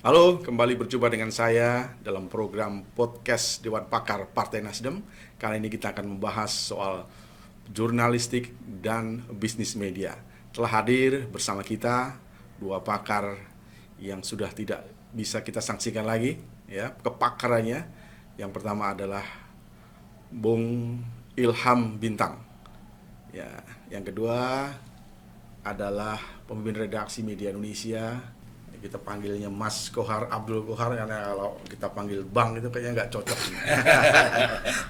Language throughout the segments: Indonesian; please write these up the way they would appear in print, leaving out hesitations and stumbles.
Halo, kembali berjumpa dengan saya dalam program podcast Dewan Pakar Partai Nasdem. Kali ini kita akan membahas soal jurnalistik dan bisnis media. Telah hadir bersama kita dua pakar yang sudah tidak bisa kita sanksikan lagi, ya, kepakarannya. Yang pertama adalah Bung Ilham Bintang. Ya, yang kedua adalah pemimpin redaksi Media Indonesia. Kita panggilnya Mas Kohar Abdul Kohar, karena kalau kita panggil Bang itu kayaknya nggak cocok.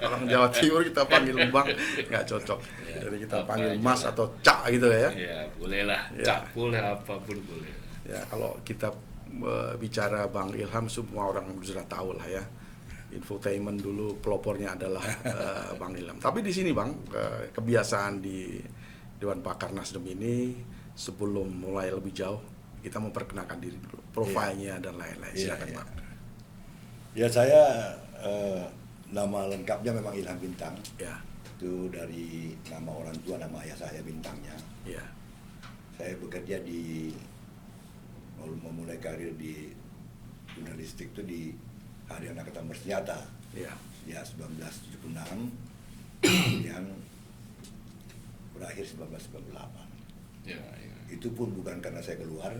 Orang Jawa Timur kita panggil Bang nggak cocok. Jadi kita panggil Mas atau Cak gitu ya. Ya boleh lah, Ya. Cak boleh, apapun boleh. Ya, kalau kita bicara Bang Ilham, semua orang sudah tahu lah ya. Infotainment dulu pelopornya adalah Bang Ilham. Tapi di sini Bang, kebiasaan di Dewan Pakar Nasdem ini, sebelum mulai lebih jauh, kita memperkenalkan diri dulu, profilnya dan lain-lain. Silakan Bang. Ya, saya nama lengkapnya memang Ilham Bintang. Ya, Itu dari nama orang tua, nama ayah saya Bintangnya. ya, Saya bekerja memulai karir di jurnalistik itu di Harian Angkatan Bersenjata ya, ya 1976, kemudian berakhir 1998. Ya. Itu pun bukan karena saya keluar,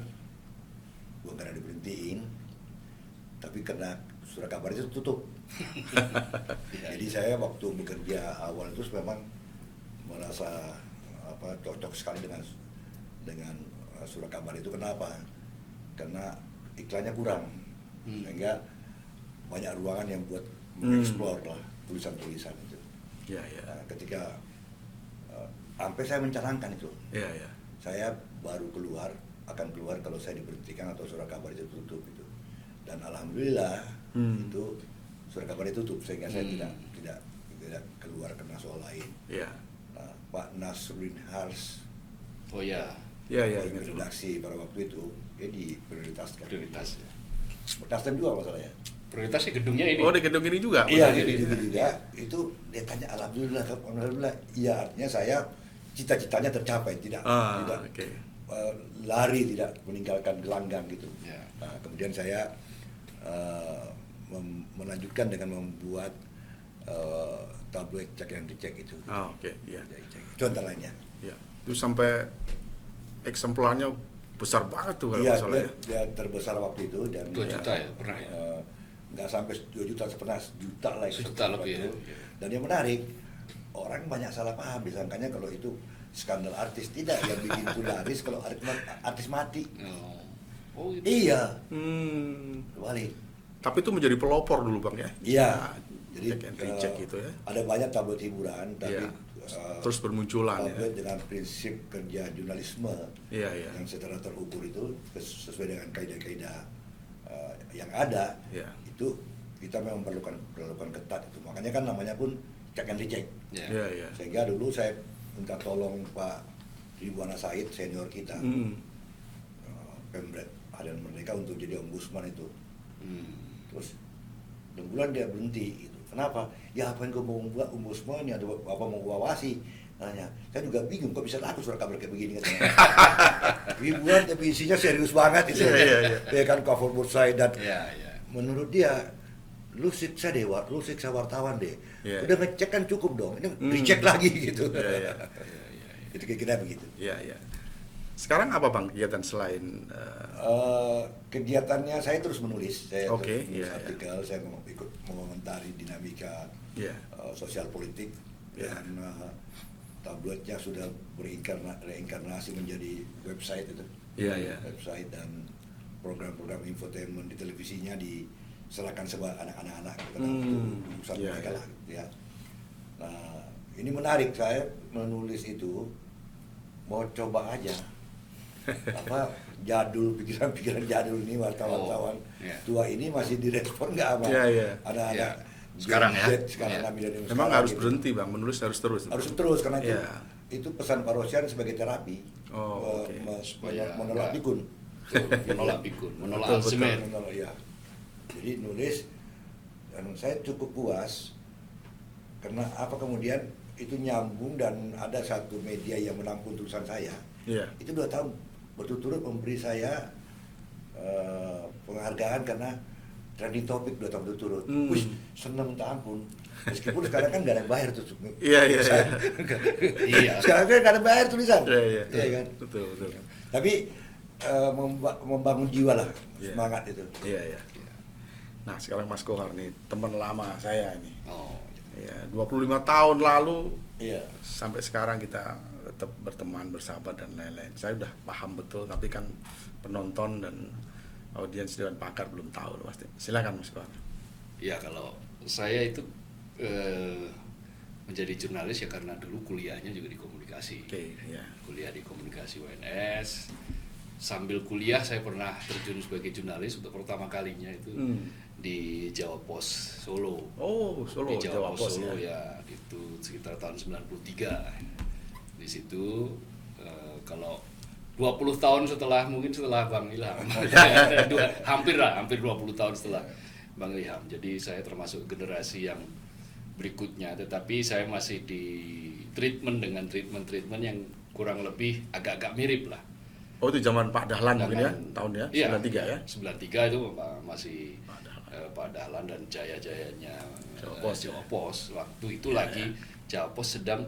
bukan karena diberhentiin, tapi karena surat kabar itu tutup. Jadi saya waktu bekerja awal itu memang merasa cocok sekali dengan surat kabar itu. Kenapa? Karena iklannya kurang, sehingga banyak ruangan yang buat mengeksplor lah tulisan-tulisan itu. ya, ya, Nah, ketika sampai saya mencanangkan itu, ya, ya, saya baru akan keluar kalau saya diberhentikan atau surat kabar itu tutup itu. Dan alhamdulillah itu surat kabar itu tutup, sehingga saya tidak keluar karena soal lain. ya, Nah, Pak Nasruddin Hars, Oh ya, ya, ya, pemimpin ingat. redaksi pada waktu itu, dia diprioritaskan. prioritas ya. Nasdem juga masalahnya. Prioritasnya gedungnya ini. Oh, di gedung ini juga? Iya, Betul. gitu juga. Itu dia tanya alhamdulillah. Iya, artinya saya cita-citanya tercapai, tidak Oke. lari, tidak meninggalkan gelanggang gitu. Ya. Nah, kemudian saya melanjutkan dengan membuat tabloid cek and recheck itu. Oke, ya, Itu antara lainnya. ya. Itu sampai eksemplarnya besar banget tuh kalau Iya, nggak salah ya. dia terbesar waktu itu dan 2 juta ya, pernah ya? Nggak sampai 2 juta, pernah sejuta lah. Sejuta lebih ya. Dan yang menarik, orang banyak salah paham, disangkanya kalau itu skandal artis. Tidak, yang bikin itu laris kalau artis mati. Oh gitu. Iya, balik. Tapi itu menjadi pelopor dulu Bang ya. Iya. Nah, Jadi check and recheck gitu ya. ada banyak tabloid hiburan, tapi Iya. Terus bermunculan ya. tabloid dengan prinsip kerja jurnalisme Iya, iya. yang secara terukur itu sesuai dengan kaidah-kaidah yang ada. Iya. Itu kita memang perlukan ketat itu. Makanya kan namanya pun check and recheck. Ya. Iya, iya. Sehingga dulu saya minta tolong Pak Ridwana Said, senior kita, Pemret Harian Merdeka, untuk jadi ombudsman itu. Terus 6 bulan dia berhenti gitu. Kenapa? Ya apa yang kau mau buat ombudsman, ya apa mau gua awasi? Nanya, saya juga bingung kok bisa laku surat kabar kayak begini katanya. Ribuan tapi isinya serius banget itu. Iya. Dia kan cover buat saya, dan Ya, ya. menurut dia lu siksa wartawan deh. Iya. Udah ngecek kan cukup dong. Ini dicek lagi gitu. Iya, iya. Itu kira-kira begitu. Iya, iya. Sekarang apa Bang kegiatan selain Kegiatannya saya terus menulis. Saya Oke, terus menulis iya, iya. artikel, saya ikut mengomentari dinamika Iya. sosial politik, Iya. dan tabloidnya sudah reinkarnasi menjadi website itu. Iya, iya. Website dan program-program infotainment di televisinya diserahkan sebuah anak-anak gitu, urusan Iya, mereka iya. lah gitu ya. Nah, ini menarik, saya menulis itu mau coba aja pikiran-pikiran jadul ini, wartawan iya. tua ini masih direspon nggak sama Iya, iya. anak-anak Iya. Sekarang ya. sekarang Iya. milenial Memang sekarang harus gitu. berhenti Bang, menulis harus terus. Harus terus, karena Iya. itu pesan Pak Rosian sebagai terapi. Oh, oke. Menolak pikun. Menolak pikun, menolak Betul, betul. Alzheimer. Menolak, ya. Jadi nulis, dan saya cukup puas karena apa, kemudian itu nyambung dan ada satu media yang menampung tulisan saya. Iya. Itu 2 tahun berturut-turut memberi saya penghargaan penghargaan karena trending topik 2 tahun berturut-turut. Hmm. Wih, seneng minta ampun. Meskipun sekarang kan nggak ada yang bayar tuh. Iya, iya, iya. Iya. Sekarang kan nggak ada yang bayar tulisan. Iya, Iya kan. betul, betul. Tapi membangun jiwa lah, Iya. semangat itu. Iya, iya. Nah, sekarang Mas Kohar nih, teman lama saya ini. Oh, Ya, 25 tahun lalu Iya. sampai sekarang kita tetap berteman, bersahabat dan lain-lain. Saya udah paham betul, tapi kan penonton dan audiens Dewan Pakar belum tahu pasti. Silakan Mas Kohar. ya kalau saya itu menjadi jurnalis ya karena dulu kuliahnya juga di komunikasi. Oke, ya. Kuliah di komunikasi UNS. Sambil kuliah saya pernah terjun sebagai jurnalis untuk pertama kalinya itu di Jawa Pos Solo. Oh, Solo, Di Jawa Pos Solo ya. ya, itu sekitar tahun 93. Di situ kalau 20 tahun mungkin setelah Bang Ilham. hampir 20 tahun setelah Bang Ilham. Jadi saya termasuk generasi yang berikutnya, tetapi saya masih di treatment dengan treatment yang kurang lebih agak-agak mirip lah. Oh, itu zaman Pak Dahlan mungkin ya, tahunnya Iya, 93 ya. 93 itu masih Pak Dahlan dan jaya-jayanya Jawa Pos. Waktu itu lagi Jawa Pos sedang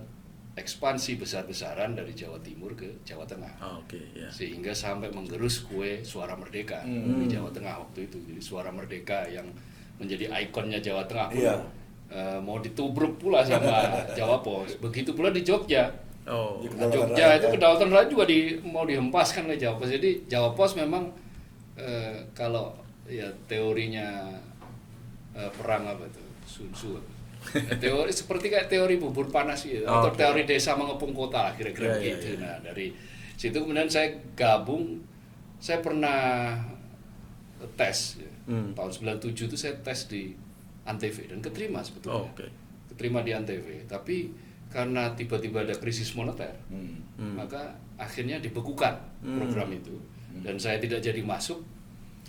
ekspansi besar-besaran dari Jawa Timur ke Jawa Tengah. Oh, oke, ya. Sehingga sampai menggerus kue Suara Merdeka di Jawa Tengah waktu itu. Jadi Suara Merdeka yang menjadi ikonnya Jawa Tengah pun Iya. mau ditubruk pula sama Jawa Pos. Begitu pula di Jogja. Oh, Di Nah, Kedaulatan Jogja rakyat, itu ya. kedaulatan rakyat juga mau dihempaskan oleh Jawa Pos. Jadi Jawa Pos memang kalau ya teorinya perang apa itu Sun Tzu. Teori seperti kayak teori bubur panas gitu, Oh, atau oke. teori desa mengepung kota lah kira-kira Iya, iya, begitu. iya. Nah dari situ kemudian saya gabung, saya pernah tes ya. Tahun 97 itu saya tes di Antv dan keterima sebetulnya. Oh, oke. Keterima di Antv, tapi karena tiba-tiba ada krisis moneter, maka akhirnya dibekukan program itu dan saya tidak jadi masuk,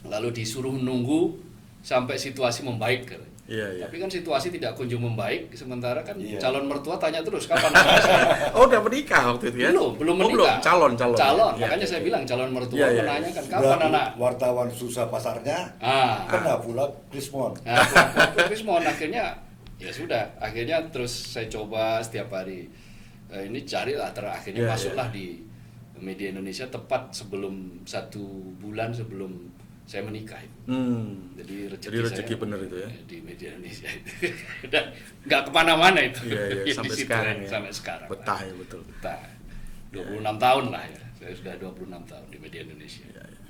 lalu disuruh menunggu sampai situasi membaik. Iya, iya. Tapi kan situasi tidak kunjung membaik, sementara kan Iya. calon mertua tanya terus kapan anak saya. Oh, udah menikah waktu itu ya? Belum Oh, menikah. calon. Calon, Iya, makanya iya, saya iya. bilang calon mertua Iya, iya. menanyakan Sudah kapan anak. wartawan susah pasarnya, kena pula Krismon. Nah, waktu Krismon akhirnya ya sudah, akhirnya terus saya coba setiap hari ini carilah, akhirnya Iya, masuklah iya. di media Indonesia tepat sebelum 1 bulan sebelum saya menikah itu. Jadi rezeki saya bener itu ya. di media Indonesia itu. Dan nggak kemana-mana itu. Iya, iya, Di sampai situ, sekarang ya. sampai sekarang. Betah ya, betul. Betah. 26 tahun lah ya. Saya sudah 26 tahun di media Indonesia. Iya, iya.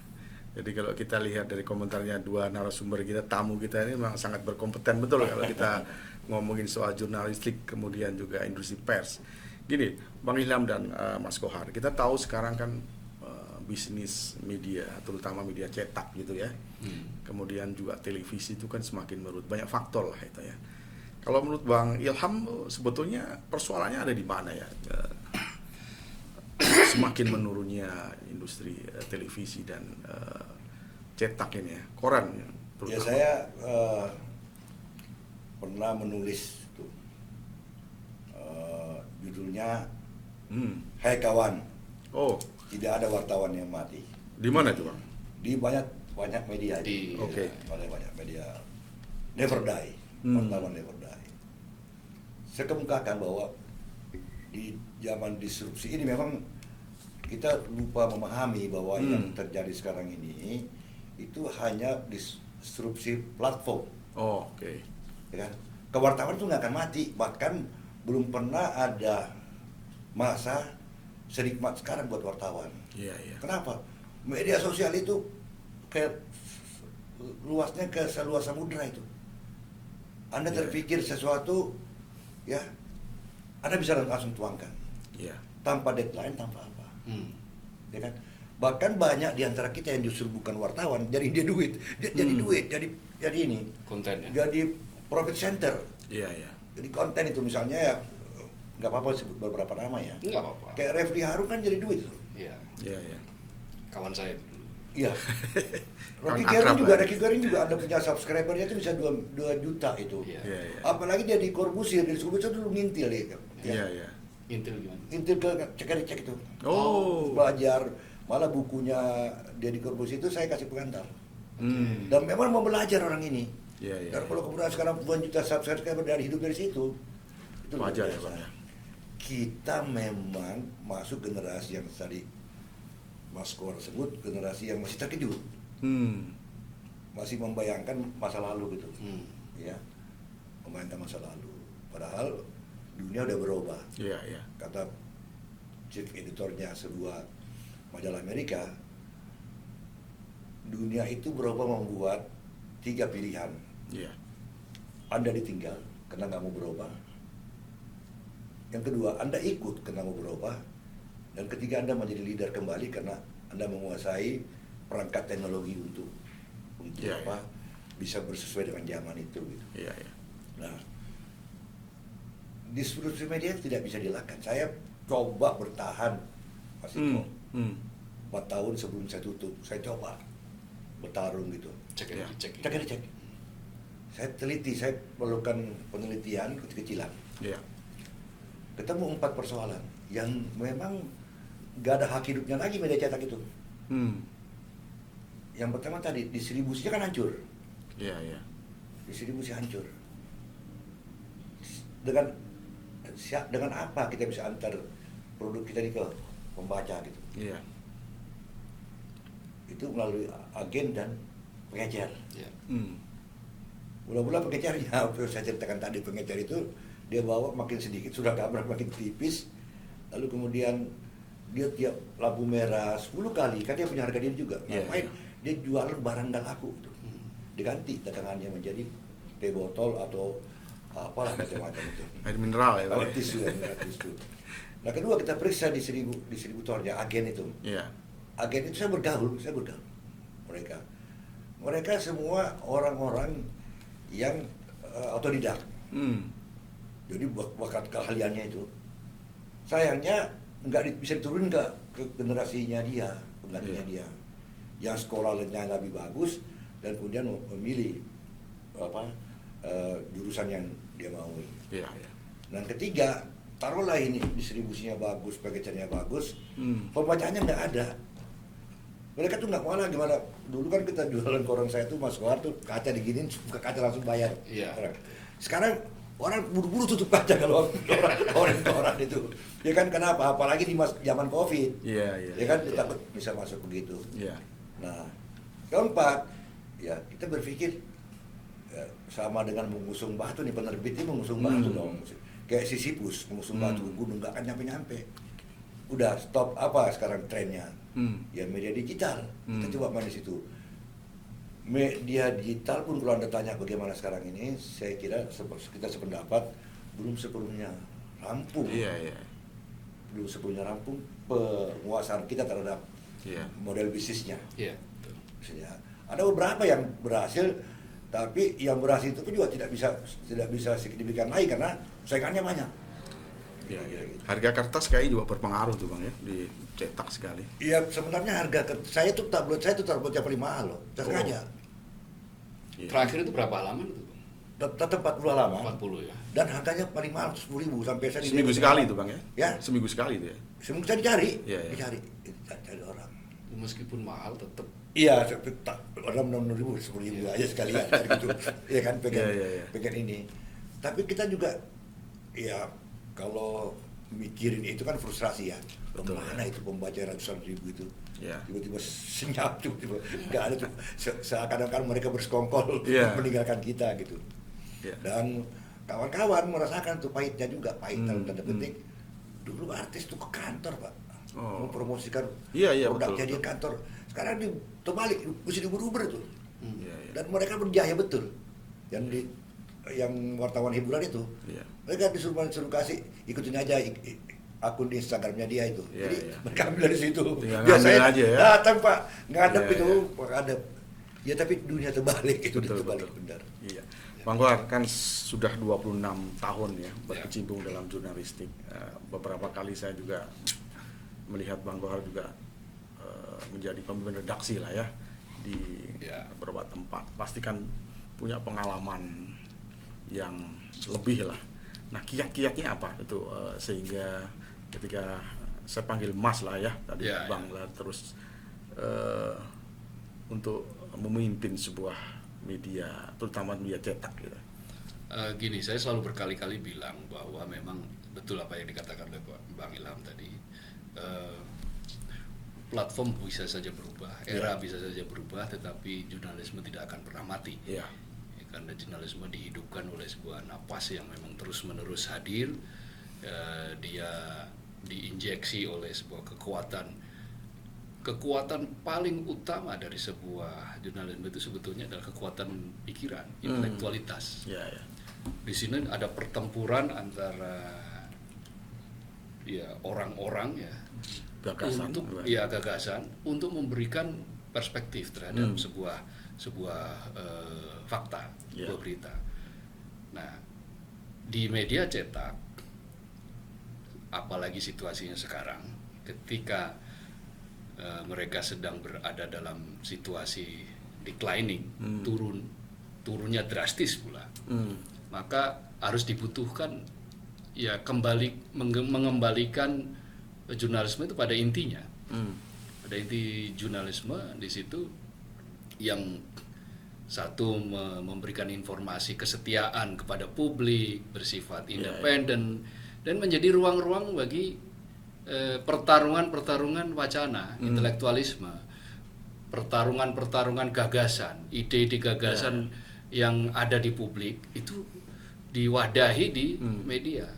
Jadi kalau kita lihat dari komentarnya dua narasumber kita, tamu kita ini memang sangat berkompeten betul kalau kita ngomongin soal jurnalistik kemudian juga industri pers. Gini, Bang Ilham dan Mas Kohar, kita tahu sekarang kan bisnis media, terutama media cetak gitu ya. Kemudian juga televisi itu kan semakin menurut banyak faktor lah itu ya. Kalau menurut Bang Ilham sebetulnya persoalannya ada di mana ya? Semakin menurunnya industri televisi dan cetak ini ya, koran ya, Ya terutama. saya pernah menulis tuh, judulnya Hai Kawan, Oh, tidak ada wartawan yang mati. di mana itu Bang? Di banyak media. Di- Oke. Banyak media. Never die. Wartawan never die. Saya kemukakan bahwa di zaman disrupsi ini memang kita lupa memahami bahwa yang terjadi sekarang ini itu hanya disrupsi platform, Oh, oke. ya kan? Kewartawan itu nggak akan mati, bahkan belum pernah ada masa senikmat sekarang buat wartawan. Iya, iya. Kenapa? Media sosial itu kayak luasnya ke seluas samudra itu. Anda Iya. terpikir sesuatu, ya, Anda bisa langsung tuangkan Iya. tanpa deadline, tanpa apa, ya kan? Bahkan banyak di antara kita yang justru bukan wartawan, jadi dia duit, jadi duit, jadi ini, Konten ya. jadi profit center, Iya, iya. jadi konten itu misalnya ya nggak apa-apa sebut beberapa nama ya. Nggak apa-apa. Kayak Refli Harun kan jadi duit tuh. Iya. Iya, iya. Kawan saya. Iya. Rocky Kan Gerung akrab juga, lah. Rocky Gerung juga ada punya subscribernya itu bisa 2 juta itu. Iya. Iya, iya. Apalagi dia di Corbusier dulu ngintil ya. Iya, iya. Intil gimana? Ngintil ke cek itu. Oh. Belajar, malah bukunya dia di Corbusier itu saya kasih pengantar. Dan memang mau belajar orang ini. Iya, iya. Dan kalau kemudian sekarang puluhan juta subscriber dari hidup dari situ, itu luar Wajar ya biasa. Bang ya. Kita memang masuk generasi yang tadi Mas Kor sebut, generasi yang masih terkejut, masih membayangkan masa lalu gitu, ya, membayangkan masa lalu. Padahal dunia udah berubah. Iya, iya. Kata chief editornya sebuah majalah Amerika, dunia itu berubah membuat 3 pilihan. Iya. Anda ditinggal karena nggak mau berubah. Yang kedua, Anda ikut karena mau berubah. Dan ketiga, Anda menjadi leader kembali karena Anda menguasai perangkat teknologi untuk Iya, apa bisa bersesuai dengan zaman itu. Gitu. Iya, iya. Nah, disrupsi media tidak bisa dilakukan. Saya coba bertahan, Mas Iko. 4 tahun sebelum saya tutup, saya coba bertarung gitu. Cek. Cek. Saya teliti, saya melakukan penelitian kecil-kecilan. Iya. Ketemu 4 persoalan yang memang gak ada hak hidupnya lagi media cetak itu. Yang pertama tadi, distribusinya kan hancur. Iya, iya. Distribusi hancur. Dengan apa kita bisa antar produk kita ini ke pembaca gitu? Iya. Itu melalui agen dan pengecer. Ya. Mula-mula pengecernya, saya ceritakan tadi, pengecer itu dia bawa makin sedikit, sudah gambar makin tipis, lalu kemudian dia tiap lampu merah 10 kali, kan dia punya harga diri juga. Iya, Ngapain? iya. Dia jualan barang nggak laku. Gitu. Diganti dagangannya menjadi teh botol atau apalah macam-macam itu. Air mineral ya, Pak. Air tisu. Nah, kedua kita periksa distributornya, agen itu. Iya. Agen itu saya bergaul mereka semua orang-orang yang otodidak. Jadi bakat keahliannya itu sayangnya bisa diturunin ke generasinya dia, penggantinya dia, yang sekolahnya lebih bagus dan kemudian memilih jurusan yang dia mau. Iya, iya. Dan ketiga, taruhlah ini distribusinya bagus, packagingnya bagus, pembacaannya nggak ada. Mereka tuh nggak mau lagi, gimana? Dulu kan kita jualan koran saya tuh Mas Kohar tuh kaca diginin, buka kaca langsung bayar. Iya. Sekarang orang buru-buru tutup kaca kalau koran itu. Ya kan kenapa? Apalagi di zaman Covid. Iya, iya. Ya kan takut bisa masuk begitu. Iya. Nah, keempat, ya kita berpikir ya, sama dengan mengusung batu nih, penerbit ini mengusung batu dong. Kayak Sisyphus mengusung batu gunung nggak akan nyampe-nyampe. Udah stop apa sekarang trennya? Ya media digital. Kita coba main di situ. Media digital pun kalau Anda tanya bagaimana sekarang ini, saya kira kita sependapat belum sepenuhnya rampung. Iya, iya. Belum sepenuhnya rampung penguasaan kita terhadap model bisnisnya. Iya. Misalnya, ada beberapa yang berhasil, tapi yang berhasil itu pun juga tidak bisa signifikan naik karena saingannya banyak. Iya, iya. Harga kertas kayaknya juga berpengaruh tuh Bang ya, dicetak sekali. Iya, sebenarnya harga saya tuh tabloid yang paling mahal loh, sengaja. Iya. Terakhir itu berapa halaman itu? Tetap 40 halaman. 40 ya. Dan harganya paling mahal 10.000 sampai saya Seminggu sekali tuh Bang ya? Ya. Seminggu sekali tuh ya? Seminggu saya dicari, Iya, iya. dicari orang. Meskipun mahal tetap. Iya, orang 6.000, 10.000 aja sekalian gitu. Iya kan pengen ini. Tapi kita juga ya kalau mikirin itu kan frustrasi ya. Betul, Kemana itu pembaca ratusan ribu itu? Iya. Tiba-tiba senyap, tiba-tiba nggak ada tuh. Seakan-akan mereka bersekongkol Iya. meninggalkan kita gitu. Iya. Dan kawan-kawan merasakan tuh pahitnya juga, pahit dalam tanda petik. Dulu artis tuh ke kantor Pak, mempromosikan Iya, produknya betul, di kantor. Sekarang terbalik, mesti diuber-uber tuh. Iya, iya. Dan mereka berjaya betul. Yang wartawan hiburan itu, mereka disuruh kasih ikutin aja akun di Instagramnya dia itu. Iya, Jadi iya. mereka ambil dari situ. Tinggal Biasanya ngambil aja ya. datang Pak, ngadep Iya, itu, iya. Pak ngadep. Ya tapi dunia terbalik itu, Betul, terbalik betul. benar. Iya. Bang Kohar kan sudah 26 tahun ya berkecimpung dalam jurnalistik. Beberapa kali saya juga melihat Bang Kohar juga menjadi pemimpin redaksi lah ya di beberapa tempat. Pasti kan punya pengalaman yang lebih lah. Nah, kiat-kiatnya apa itu sehingga ketika saya panggil Mas lah ya tadi Bang lah terus untuk memimpin sebuah media, terutama media cetak gitu? Gini, saya selalu berkali-kali bilang bahwa memang betul apa yang dikatakan oleh Bang Ilham tadi. Platform bisa saja berubah, era bisa saja berubah, tetapi jurnalisme tidak akan pernah mati. Ya. Karena jurnalisme dihidupkan oleh sebuah napas yang memang terus-menerus hadir. Dia diinjeksi oleh sebuah kekuatan paling utama dari sebuah jurnalisme itu sebetulnya adalah kekuatan pikiran, intelektualitas. Ya, ya. Di sini ada pertempuran antara orang-orang Gagasan. gagasan untuk memberikan perspektif terhadap sebuah fakta, sebuah berita. Nah, di media cetak, apalagi situasinya sekarang, ketika mereka sedang berada dalam situasi declining, turunnya drastis pula, maka harus dibutuhkan kembali mengembalikan jurnalisme itu pada intinya. Pada inti jurnalisme di situ yang satu memberikan informasi kesetiaan kepada publik, bersifat independen, dan menjadi ruang-ruang bagi pertarungan-pertarungan wacana, intelektualisme, pertarungan-pertarungan gagasan, ide-ide gagasan yang ada di publik itu diwadahi di media.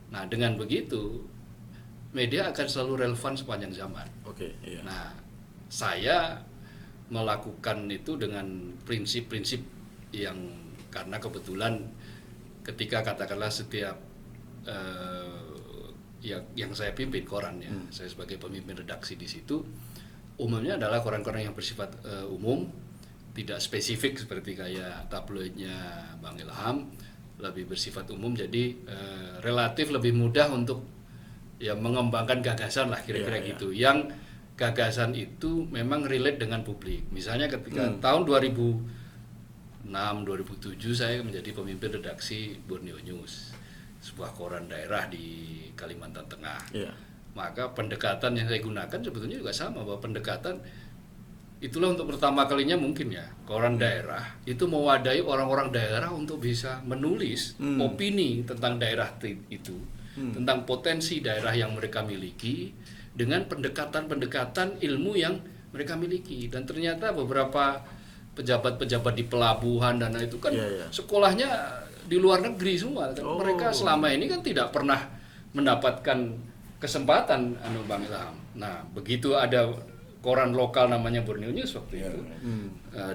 Nah, dengan begitu media akan selalu relevan sepanjang zaman. Iya. Nah, saya melakukan itu dengan prinsip-prinsip yang karena kebetulan ketika katakanlah setiap yang saya pimpin koran saya sebagai pemimpin redaksi di situ umumnya adalah koran-koran yang bersifat umum, tidak spesifik seperti kayak tabloidnya Bang Ilham, lebih bersifat umum, jadi relatif lebih mudah untuk mengembangkan gagasan lah kira-kira gitu. Yang gagasan itu memang relate dengan publik. Misalnya ketika tahun 2006, 2007 saya menjadi pemimpin redaksi Borneo News, sebuah koran daerah di Kalimantan Tengah. Maka pendekatan yang saya gunakan sebetulnya juga sama, bahwa pendekatan itulah untuk pertama kalinya mungkin koran daerah itu mewadahi orang-orang daerah untuk bisa menulis opini tentang daerah itu, tentang potensi daerah yang mereka miliki dengan pendekatan-pendekatan ilmu yang mereka miliki. Dan ternyata beberapa pejabat-pejabat di pelabuhan dan itu kan sekolahnya di luar negeri semua kan. Mereka selama ini kan tidak pernah mendapatkan kesempatan Bang Ilham. Nah, begitu ada koran lokal namanya Borneo News waktu itu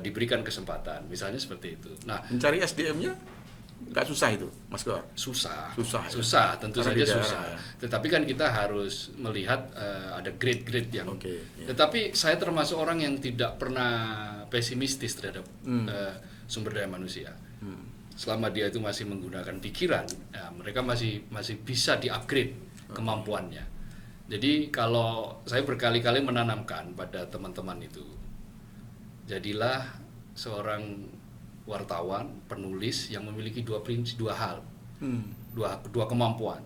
diberikan kesempatan, misalnya seperti itu. Nah, mencari SDM-nya nggak susah itu, Mas Gor? Susah, tentu karena saja susah. Tetapi kan kita harus melihat ada grade-grade yang. Tetapi saya termasuk orang yang tidak pernah pesimistis terhadap sumber daya manusia. Selama dia itu masih menggunakan pikiran, mereka masih bisa di-upgrade kemampuannya. Jadi kalau saya berkali-kali menanamkan pada teman-teman itu, jadilah seorang wartawan, penulis yang memiliki dua hal, dua kemampuan,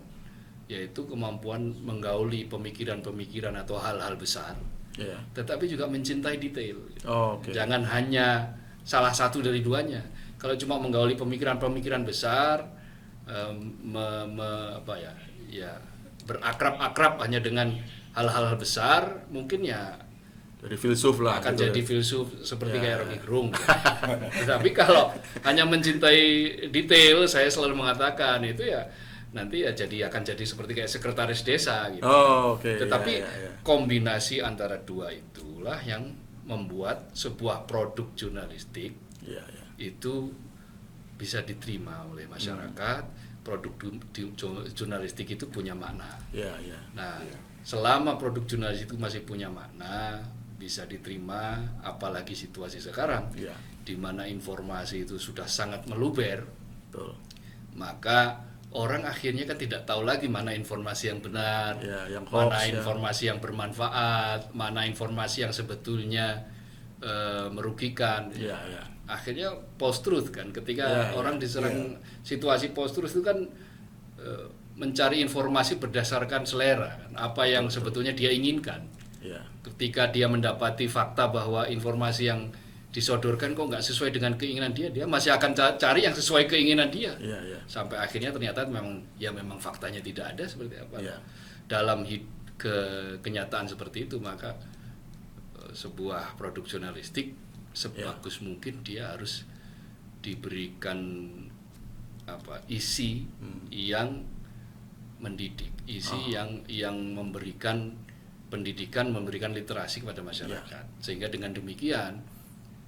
yaitu kemampuan menggauli pemikiran-pemikiran atau hal-hal besar, tetapi juga mencintai detail. Jangan hanya salah satu dari duanya. Kalau cuma menggauli pemikiran-pemikiran besar, berakrab-akrab hanya dengan hal-hal besar, mungkin jadi filsuf lah. Akan jadi filsuf seperti kayak Rocky Gerung. Tetapi kalau hanya mencintai detail, saya selalu mengatakan itu nanti akan jadi seperti kayak sekretaris desa gitu. Tetapi kombinasi antara dua itulah yang membuat sebuah produk jurnalistik itu bisa diterima oleh masyarakat. Produk jurnalistik itu punya makna. Nah, selama produk jurnalistik itu masih punya makna, bisa diterima, apalagi situasi sekarang, di mana informasi itu sudah sangat meluber, maka orang akhirnya kan tidak tahu lagi mana informasi yang benar, mana informasi yang bermanfaat, mana informasi yang sebetulnya merugikan. Akhirnya post truth kan, ketika orang diserang situasi post truth itu kan mencari informasi berdasarkan selera kan, apa yang sebetulnya dia inginkan. Ketika dia mendapati fakta bahwa informasi yang disodorkan kok nggak sesuai dengan keinginan dia, dia masih akan cari yang sesuai keinginan dia. Iya, iya. Sampai akhirnya ternyata memang faktanya tidak ada seperti apa. Iya. Dalam kenyataan seperti itu, maka sebuah produk jurnalistik sebagus mungkin dia harus diberikan isi yang mendidik, isi yang memberikan pendidikan, memberikan literasi kepada masyarakat. Sehingga dengan demikian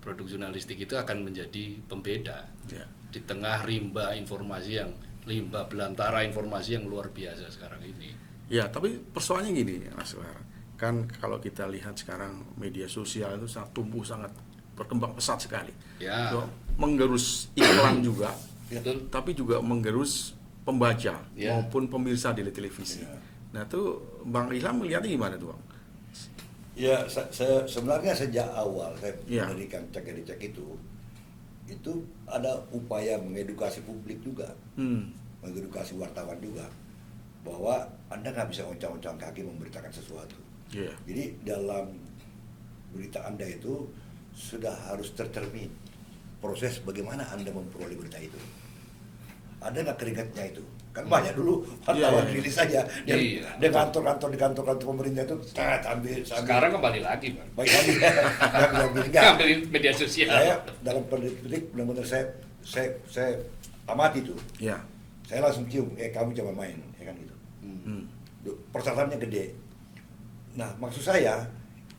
produk jurnalistik itu akan menjadi pembeda di tengah limba belantara informasi yang luar biasa sekarang ini. Ya, tapi persoalannya gini, Mas Kohar. Kan kalau kita lihat sekarang media sosial itu sangat berkembang pesat sekali. Ya. Menggerus iklan juga, Betul. tapi juga menggerus pembaca maupun pemirsa di televisi. Nah, itu Bang Ilham melihatnya gimana tuh, Bang? Ya, sebenarnya sejak awal saya mendirikan Cek Edicek itu ada upaya mengedukasi publik juga, mengedukasi wartawan juga, bahwa Anda nggak bisa oncang-oncang kaki memberitakan sesuatu. Jadi dalam berita Anda itu sudah harus tercermin proses bagaimana Anda memperoleh berita itu. Ada nggak keringatnya itu? Kan banyak dulu wartawan rilis saja di kantor-kantor pemerintah itu ambil. Sekarang kembali lagi, Bang. Baik lagi. Ambil media sosial. Saya dalam politik benar-benar saya amati itu. Ya. Saya langsung cium, kamu coba main, ya kan gitu. Persyaratannya gede. Nah, maksud saya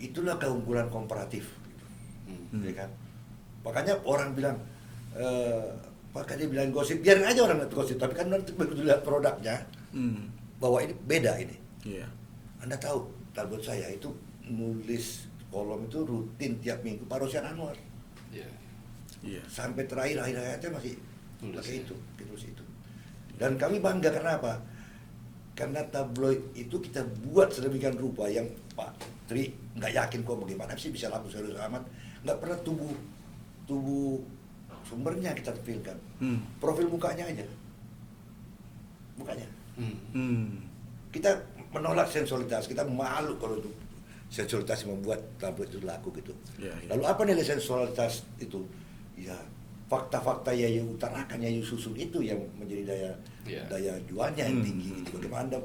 itulah keunggulan komparatif, ya kan. Makanya orang bilang, maka dia bilang gosip, biarin aja orang lihat gosip, tapi kan nanti begitu lihat produknya, bahwa ini beda ini. Anda tahu, tablet saya itu nulis kolom itu rutin tiap minggu Pak Rosian Anwar. Sampai terakhir akhir hayatnya masih pakai itu, terus itu. Dan kami bangga karena apa? Karena tabloid itu kita buat sedemikian rupa yang Pak Tri nggak yakin kok bagaimana sih bisa laku serius amat, nggak pernah tubuh sumbernya kita tampilkan, profil mukanya aja, kita menolak sensualitas, kita malu kalau itu sensualitas membuat tabloid itu laku gitu. Lalu apa nilai sensualitas itu? Ya fakta-fakta Yayu utarakan, Yayu susun itu yang menjadi daya jualnya yang tinggi. Gitu. Bagaimana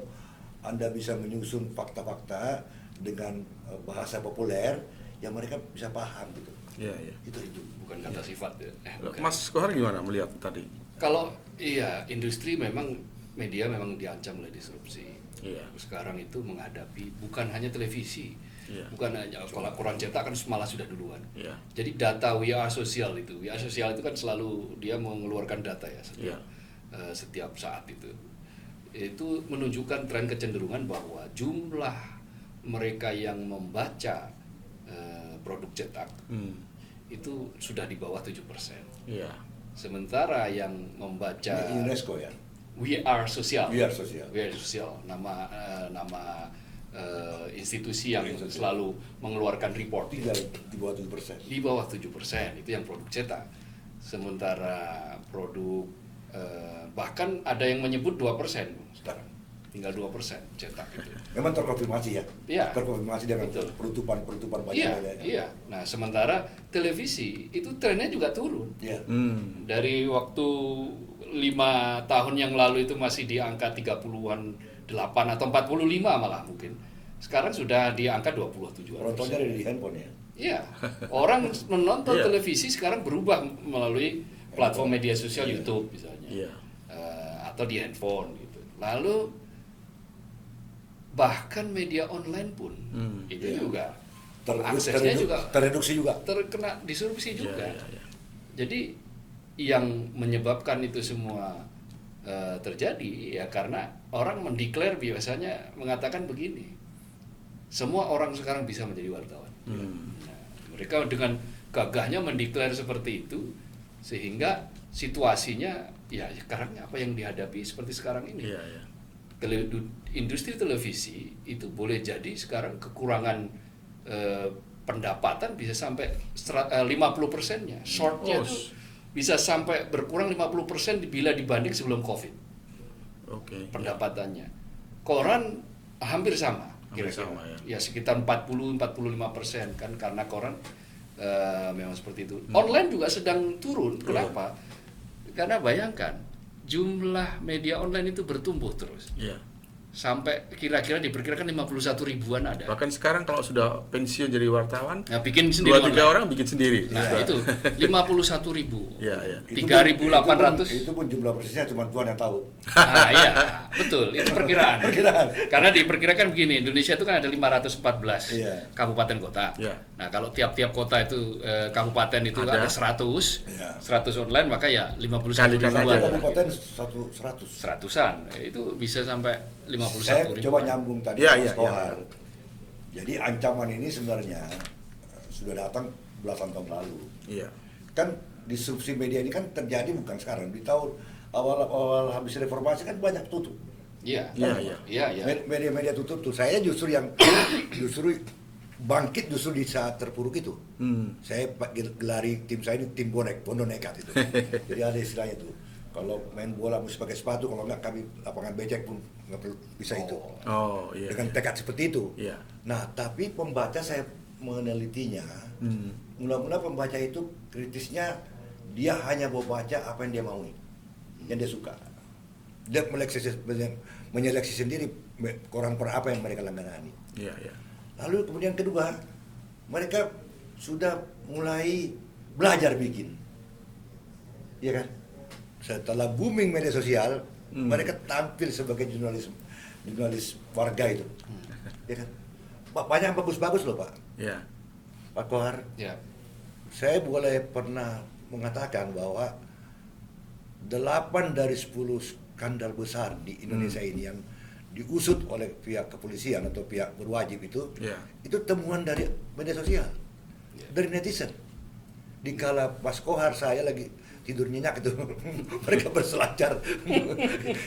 anda bisa menyusun fakta-fakta dengan bahasa populer yang mereka bisa paham gitu. Itu bukan kata sifat ya. Mas Kohar gimana melihat tadi? Kalau industri media memang diancam oleh disrupsi. Sekarang itu menghadapi bukan hanya televisi. Bukan hanya kalau koran cetak kan malah sudah duluan. Jadi data We Are Social itu kan selalu dia mengeluarkan data ya setiap saat itu menunjukkan tren kecenderungan bahwa jumlah mereka yang membaca produk cetak itu sudah di bawah 7%. Sementara yang membaca UNESCO ya. We Are Social. We Are Social. Nama institusi yang selalu mengeluarkan report di bawah 7%. Di bawah 7% itu yang produk cetak. Sementara produk bahkan ada yang menyebut 2% sekarang. Tinggal 2% cetak itu. Memang terkonfirmasi ya? Iya. Terkonfirmasi dengan penutupan banyak. Iya. Nah, sementara televisi itu trennya juga turun. Dari waktu 5 tahun yang lalu itu masih di angka 30-an 8 atau 45 malah mungkin. Sekarang sudah di angka 27%. Penontonnya ada di handphone ya? Iya. Orang menonton televisi sekarang berubah melalui platform media sosial YouTube misalnya. Atau di handphone gitu. Lalu bahkan media online pun itu juga aksesnya juga tereduksi juga. Terkena disrupsi juga. Jadi yang menyebabkan itu semua terjadi ya karena orang mendeklar biasanya mengatakan begini, semua orang sekarang bisa menjadi wartawan. Nah, mereka dengan gagahnya mendeklar seperti itu sehingga situasinya ya sekarang apa yang dihadapi seperti sekarang ini. Industri televisi itu boleh jadi sekarang kekurangan pendapatan bisa sampai 50%-nya, shortnya itu bisa sampai berkurang 50% bila dibanding sebelum COVID. Pendapatannya. Koran hampir sama kira-kira. Ya sekitar 40-45% kan karena koran Memang seperti itu. Online juga sedang turun. Kenapa? Karena bayangkan jumlah media online itu bertumbuh terus. Iya. Sampai kira-kira diperkirakan 51 ribuan ada. Bahkan sekarang kalau sudah pensiun jadi wartawan, Nah, bikin sendiri 2-3 online. orang bikin sendiri. Nah, itu 51 ribu. Iya, iya. 3.800. Itu pun jumlah persisnya cuma Tuhan yang tahu. Nah, iya, betul. Itu perkiraan. Perkiraan. Karena diperkirakan begini, Indonesia itu kan ada 514 Iya. kabupaten kota. Iya. Nah, kalau tiap-tiap kota itu kabupaten itu Ada. ada 100, Iya. 100 online, maka ya 51 Kalikan ribuan. aja. Kabupaten 100. 100-an. Itu bisa sampai 51 Saya ribuan. coba nyambung tadi Iya, Mas iya, Kohar. Jadi ancaman ini sebenarnya sudah datang belasan tahun lalu. Iya. Kan disrupsi media ini kan terjadi bukan sekarang. Di tahun awal habis reformasi kan banyak tutup. Iya. Iya, iya. Iya, iya. Media-media tutup tuh. Saya justru yang justru bangkit justru di saat terpuruk itu. Saya gelari tim saya ini tim bondo nekat itu. Jadi ada istilahnya tuh. Kalau main bola mesti pakai sepatu, kalau enggak kami lapangan becek pun nggak perlu bisa itu. Oh, iya. Dengan tekad seperti itu. Iya. Nah, tapi pembaca saya menelitinya, mula-mula pembaca itu kritisnya dia hanya mau baca apa yang dia mau, yang dia suka. Dia menyeleksi sendiri koran per apa yang mereka langganani. Iya, iya. Lalu kemudian kedua, mereka sudah mulai belajar bikin, ya kan? Setelah booming media sosial, mereka tampil sebagai jurnalis warga itu, ya kan? Banyak yang bagus-bagus loh Pak. Iya. Pak Kohar, Ya. saya boleh pernah mengatakan bahwa 8 dari 10 skandal besar di Indonesia ini yang diusut oleh pihak kepolisian atau pihak berwajib Iya. itu temuan dari media sosial, dari netizen. Dikala Mas Kohar saya lagi tidur nyenyak itu, mereka berselancar,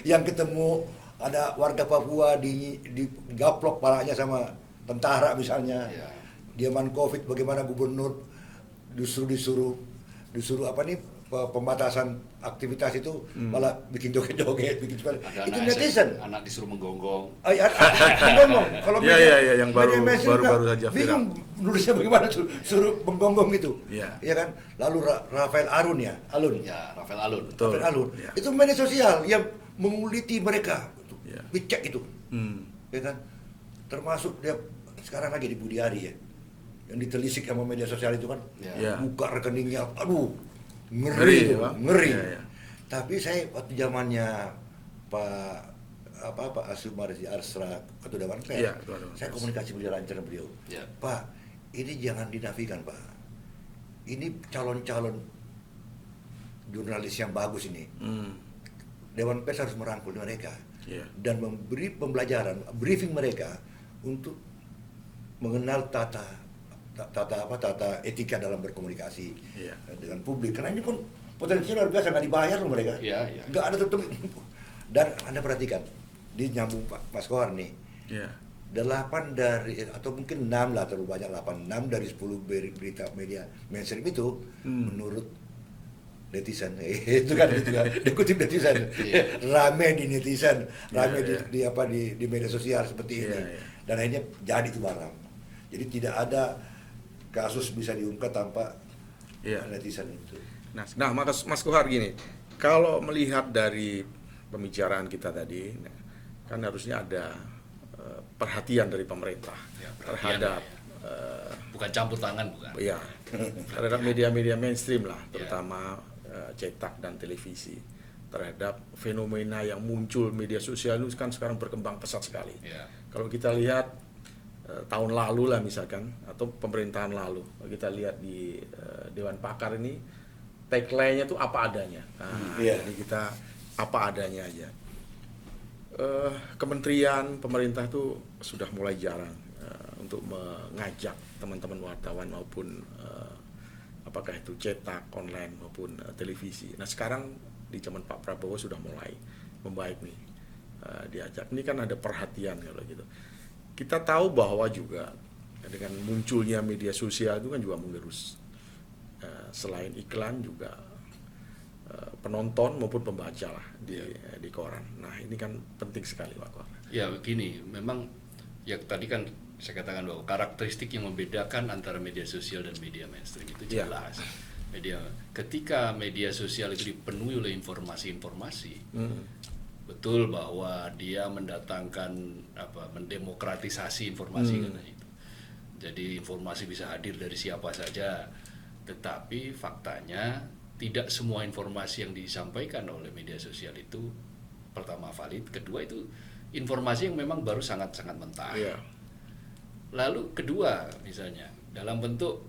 yang ketemu ada warga Papua digaplok palanya sama tentara misalnya. Ya. Zaman Covid bagaimana gubernur disuruh apa nih pembatasan aktivitas itu malah bikin joget-joget, bikin sepeda. Ada Itu anak netizen. anak disuruh menggonggong. Ngomong kalau Iya, iya, iya, yang baru- mainstream baru juga saja viral. bingung nulisnya bagaimana suruh menggonggong gitu. Iya. Iya kan? Lalu Rafael Alun. Ya, Rafael Alun. Betul. Rafael Alun. Iya. Itu media sosial yang menguliti mereka. Iya. Dicek itu. Ya kan? Termasuk dia sekarang lagi di Budiari ya. Yang ditelisik sama media sosial itu kan. Iya. Buka rekeningnya. Aduh. Ngeri, Ngeri, itu, Bang. ngeri. Iya, iya. Tapi saya waktu zamannya Pak Asumardi Arsra Ketua Dewan Pers, Iya, Ketua Dewan saya Pers. komunikasi beliau lancar dengan beliau. Iya. Pak, ini jangan dinafikan Pak. Ini calon-calon jurnalis yang bagus ini. Dewan Pers harus merangkul mereka Iya. dan memberi pembelajaran, briefing mereka untuk mengenal tata etika dalam berkomunikasi Iya. dengan publik. Karena ini pun potensinya luar biasa, nggak dibayar loh mereka. Iya, iya. Nggak ada tutup. Dan Anda perhatikan, di nyambung Pak Mas Kohar nih, Iya. 8 dari atau mungkin 6 lah, terlalu banyak 6 dari 10 berita media mainstream itu menurut netizen. Itu kan dikutip netizen. Iya. Rame di netizen, rame Iya, di media sosial seperti ini. Iya, iya. Dan akhirnya jadi itu barang. Jadi tidak ada kasus bisa diungkap tanpa Iya. netizen itu. Nah, Mas Kohar gini, kalau melihat dari pembicaraan kita tadi, kan harusnya ada perhatian dari pemerintah Ya, perhatian, terhadap Bukan campur tangan, bukan. ya terhadap media-media mainstream lah, Ya. terutama cetak dan televisi, terhadap fenomena yang muncul media sosial itu kan sekarang berkembang pesat sekali. Ya. Kalau kita lihat tahun lalu lah misalkan, atau pemerintahan lalu, kalau kita lihat di Dewan Pakar ini tagline-nya tuh apa adanya. Nah, Iya. jadi kita apa adanya aja. Kementerian, pemerintah itu sudah mulai jarang untuk mengajak teman-teman wartawan maupun apakah itu cetak, online maupun televisi. Nah sekarang di zaman Pak Prabowo sudah mulai membaik nih diajak. Ini kan ada perhatian kalau gitu. Kita tahu bahwa juga dengan munculnya media sosial itu kan juga mengerus selain iklan juga penonton maupun pembaca lah di koran. Nah ini kan penting sekali Pak Kohar. Ya begini, memang ya tadi kan saya katakan bahwa karakteristik yang membedakan antara media sosial dan media mainstream itu Ya. jelas. Ketika media sosial itu dipenuhi oleh informasi-informasi, betul bahwa dia mendatangkan mendemokratisasi informasi karena itu. Jadi informasi bisa hadir dari siapa saja, tetapi faktanya tidak semua informasi yang disampaikan oleh media sosial itu pertama valid, kedua itu informasi yang memang baru sangat-sangat mentah. Iya. Lalu kedua misalnya dalam bentuk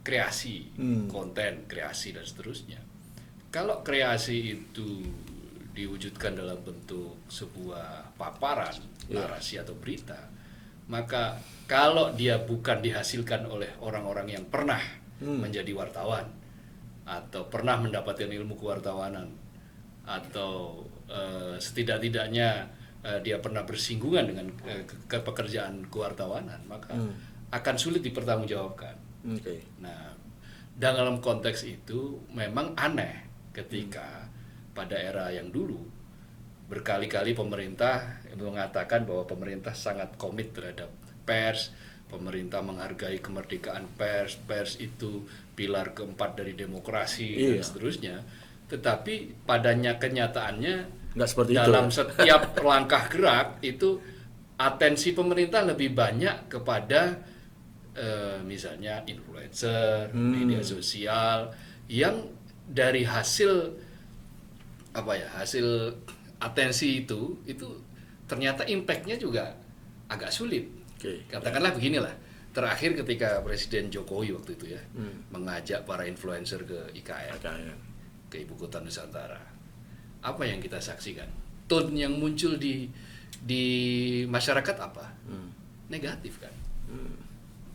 kreasi, konten, kreasi dan seterusnya. Kalau kreasi itu diwujudkan dalam bentuk sebuah paparan, narasi atau berita, maka kalau dia bukan dihasilkan oleh orang-orang yang pernah menjadi wartawan atau pernah mendapatkan ilmu kewartawanan atau setidak-tidaknya dia pernah bersinggungan dengan pekerjaan kewartawanan, maka akan sulit dipertanggungjawabkan. Nah, dalam konteks itu memang aneh ketika pada era yang dulu berkali-kali pemerintah mengatakan bahwa pemerintah sangat komit terhadap pers, pemerintah menghargai kemerdekaan pers, pers itu pilar keempat dari demokrasi dan seterusnya. Tetapi padanya kenyataannya nggak seperti dalam itu. setiap langkah gerak itu atensi pemerintah lebih banyak kepada misalnya influencer, media sosial yang dari hasil hasil atensi itu ternyata impact-nya juga agak sulit. Katakanlah beginilah, terakhir ketika Presiden Jokowi waktu itu mengajak para influencer ke IKN, ke Ibu Kota Nusantara, apa yang kita saksikan? Tone yang muncul di masyarakat apa? Negatif kan?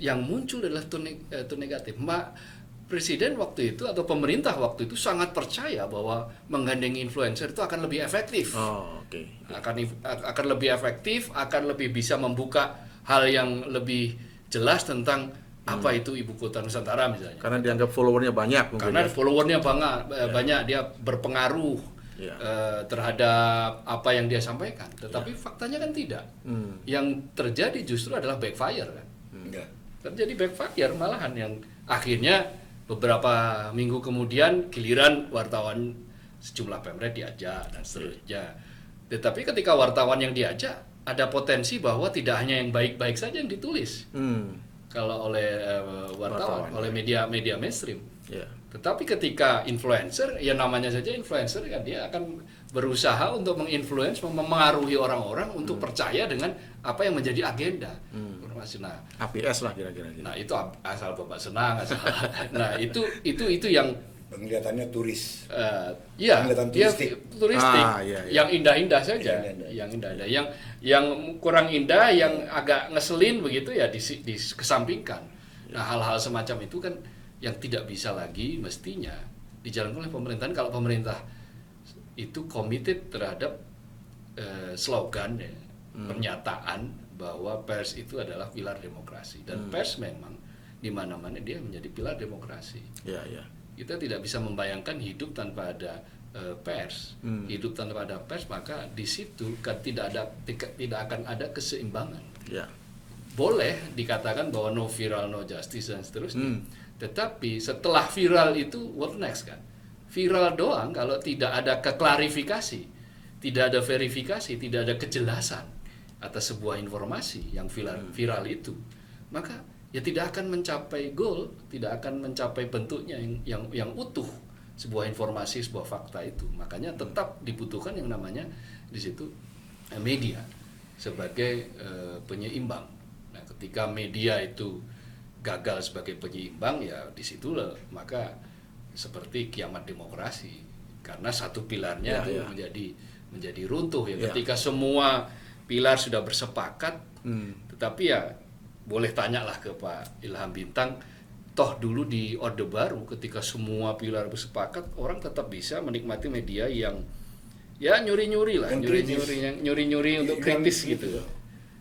Yang muncul adalah tone negatif. Presiden waktu itu atau pemerintah waktu itu sangat percaya bahwa menggandeng influencer itu akan lebih efektif. Akan lebih efektif, akan lebih bisa membuka hal yang lebih jelas tentang apa itu Ibu Kota Nusantara misalnya. Karena dianggap followernya banyak. Karena followernya banyak, dia berpengaruh terhadap apa yang dia sampaikan. Tetapi faktanya kan tidak. Yang terjadi justru adalah backfire kan. Terjadi backfire malahan yang akhirnya beberapa minggu kemudian giliran wartawan sejumlah pemret diajak dan seterusnya. Tetapi ketika wartawan yang diajak ada potensi bahwa tidak hanya yang baik-baik saja yang ditulis. Kalau oleh wartawan, oleh media mainstream. Tetapi ketika influencer, ya namanya saja influencer kan, dia akan berusaha untuk menginfluence, memengaruhi orang-orang untuk percaya dengan apa yang menjadi agenda. Nah, APS lah kira-kira. Nah, itu asal Bapak senang, nah, itu yang penglihatannya turis. Penglihatan turistik. Yang indah-indah saja, yang indah-indah. Yang kurang indah, yang agak ngeselin begitu ya dikesampingkan. Nah, hal-hal semacam itu kan yang tidak bisa lagi mestinya dijalankan oleh pemerintahan kalau pemerintah itu committed terhadap slogan pernyataan bahwa pers itu adalah pilar demokrasi dan pers memang di mana-mana dia menjadi pilar demokrasi. Kita tidak bisa membayangkan hidup tanpa ada pers. Hidup tanpa ada pers maka di situ kan tidak akan ada keseimbangan. Boleh dikatakan bahwa no viral no justice dan seterusnya. Tetapi setelah viral itu what next kan? Viral doang kalau tidak ada keklarifikasi, tidak ada verifikasi, tidak ada kejelasan atas sebuah informasi yang viral itu, maka ya tidak akan mencapai goal, tidak akan mencapai bentuknya yang utuh sebuah informasi, sebuah fakta itu. Makanya tetap dibutuhkan yang namanya di situ media sebagai penyeimbang. Nah, ketika media itu gagal sebagai penyeimbang, ya di situ maka seperti kiamat demokrasi, karena satu pilarnya itu menjadi runtuh ya. Ketika semua pilar sudah bersepakat, tetapi ya boleh tanyalah ke Pak Ilham Bintang, toh dulu di Orde Baru ketika semua pilar bersepakat, orang tetap bisa menikmati media yang ya nyuri-nyuri untuk kritis gitu.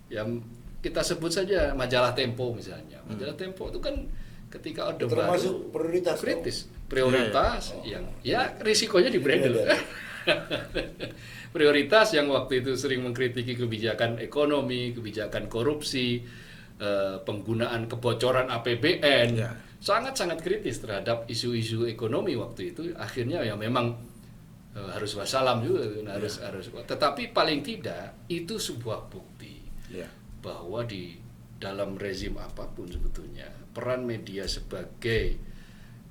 Ya kita sebut saja majalah Tempo misalnya. Majalah Tempo itu kan ketika Orde Baru prioritas kritis, prioritas yang ya risikonya di brandel. Prioritas yang waktu itu sering mengkritiki kebijakan ekonomi, kebijakan korupsi, penggunaan kebocoran APBN, Ya. sangat-sangat kritis terhadap isu-isu ekonomi waktu itu. Akhirnya ya memang harus wassalam juga, harus. Tetapi paling tidak itu sebuah bukti Ya. bahwa di dalam rezim apapun sebetulnya peran media sebagai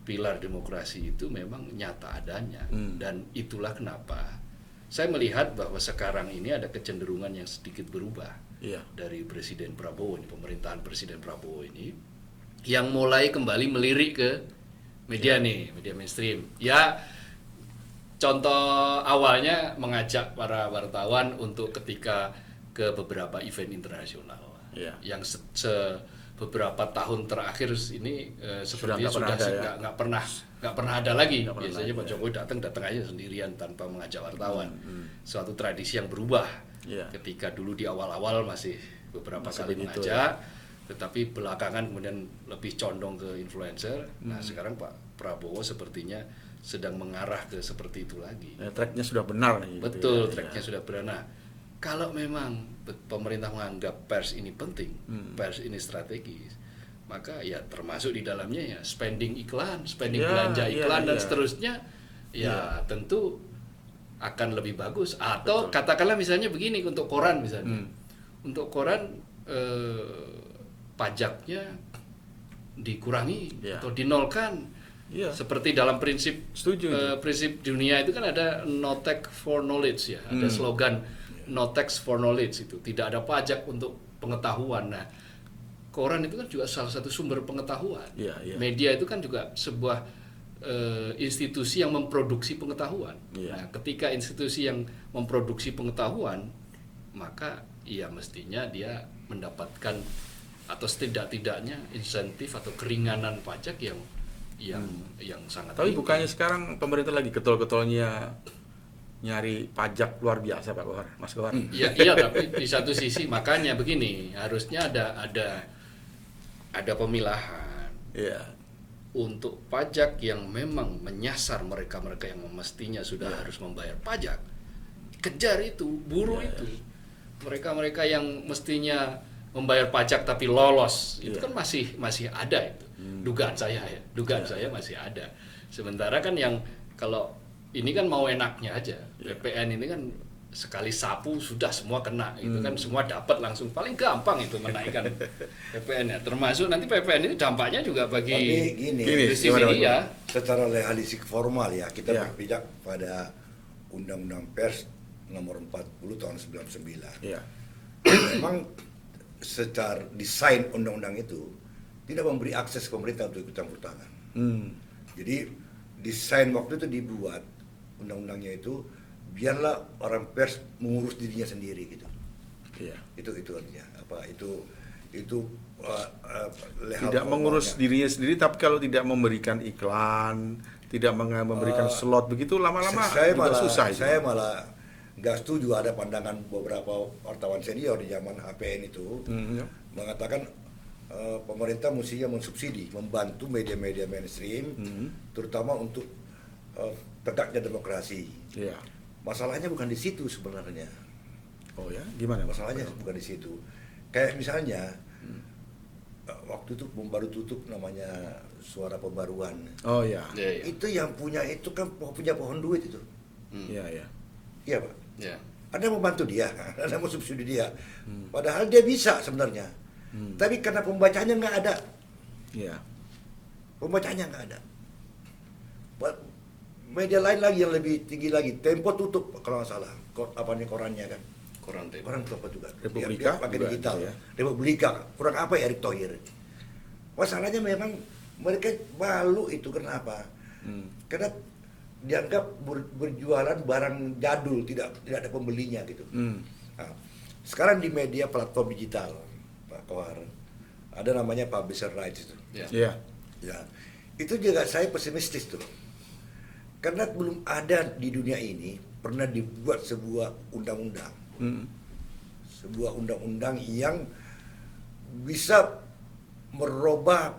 pilar demokrasi itu memang nyata adanya. Dan itulah kenapa saya melihat bahwa sekarang ini ada kecenderungan yang sedikit berubah Iya. dari Presiden Prabowo ini, pemerintahan Presiden Prabowo ini yang mulai kembali melirik ke media nih, media mainstream. Ya, contoh awalnya mengajak para wartawan untuk ketika ke beberapa event internasional. Iya. Yang beberapa tahun terakhir ini sepertinya nggak pernah ada, ya? nggak pernah ada lagi. Nggak pernah Biasanya lagi, Pak Jokowi datang aja sendirian tanpa mengajak wartawan. Suatu tradisi yang berubah. Iya. Ketika dulu di awal-awal masih beberapa Masih kali begitu, mengajak, tetapi belakangan kemudian lebih condong ke influencer. Nah, sekarang Pak Prabowo sepertinya sedang mengarah ke seperti itu lagi. Tracknya sudah benar nih. gitu Betul, ya. tracknya sudah benar. Nah, kalau memang pemerintah menganggap pers ini penting, pers ini strategis, maka ya termasuk di dalamnya ya spending iklan, spending Ya, belanja ya, iklan dan ya. seterusnya, ya tentu akan lebih bagus. Atau katakanlah misalnya begini untuk koran misalnya, untuk koran pajaknya dikurangi Ya. atau dinolkan. Iya. Seperti dalam prinsip Setuju itu. prinsip dunia itu kan ada no tax for knowledge ya, ada slogan no tax for knowledge itu, tidak ada pajak untuk pengetahuan. Nah, koran itu kan juga salah satu sumber pengetahuan. Iya, iya. Media itu kan juga sebuah institusi yang memproduksi pengetahuan. Iya. Nah, ketika institusi yang memproduksi pengetahuan, maka ya mestinya dia mendapatkan atau setidak-tidaknya insentif atau keringanan pajak yang sangat Tapi tinggi. bukannya sekarang pemerintah lagi getol-getolnya nyari pajak luar biasa, Pak Kohar, Mas Kohar. Iya, tapi di satu sisi makanya begini, harusnya ada pemilahan Iya. untuk pajak yang memang menyasar mereka-mereka yang mestinya sudah harus membayar pajak. Kejar itu, buru itu. Mereka-mereka yang mestinya membayar pajak tapi lolos, itu kan masih ada itu. Dugaan saya masih ada. Sementara kan yang kalau ini kan mau enaknya aja. PPN ini kan sekali sapu sudah semua kena, itu kan semua dapat langsung, paling gampang itu menaikkan PPN ya. Termasuk nanti PPN itu dampaknya juga bagi Tapi gini, industri gimana, media. secara legalistik formal ya, kita Ya. berpijak pada Undang-Undang Pers nomor 40 tahun 99. Iya. Memang secara desain undang-undang itu tidak memberi akses pemerintah untuk ikut campur tangan. Jadi desain waktu itu dibuat undang-undangnya itu biarlah orang pers mengurus dirinya sendiri gitu. Iya. Itu artinya apa? Itu Tidak mengurus dirinya sendiri, tapi kalau tidak memberikan iklan, tidak memberikan slot begitu, lama-lama juga susah itu. Saya malah nggak setuju, ada pandangan beberapa wartawan senior di zaman HPN itu mengatakan pemerintah mestinya mensubsidi, membantu media-media mainstream, terutama untuk tegaknya demokrasi. Iya. Masalahnya bukan di situ sebenarnya. Oh ya, gimana? Mas? Masalahnya bukan di situ. Kayak misalnya waktu itu baru tutup namanya Suara Pembaruan. Oh ya. Ya. Itu yang punya itu kan punya pohon duit itu. Iya, iya. Iya, Pak. Ya. Ada yang membantu dia, ada yang mau subsidi dia. Padahal dia bisa sebenarnya. Tapi karena pembacanya nggak ada. Iya. Pembacanya nggak ada. Media lain lagi yang lebih tinggi lagi. Tempo tutup kalau nggak salah. Korannya kan. Koran Tempo. Orang tutup juga. Republika Dia pakai juga digital. itu ya. Republika. Kurang apa ya Erick Thohir? Masalahnya memang mereka malu itu kenapa? Karena dianggap berjualan barang jadul, tidak ada pembelinya gitu. Nah, sekarang di media platform digital, Pak Kohar, ada namanya publisher rights itu. Ya. Iya. Ya, itu juga saya pesimistis tuh. Karena belum ada di dunia ini pernah dibuat sebuah undang-undang. Sebuah undang-undang yang bisa merubah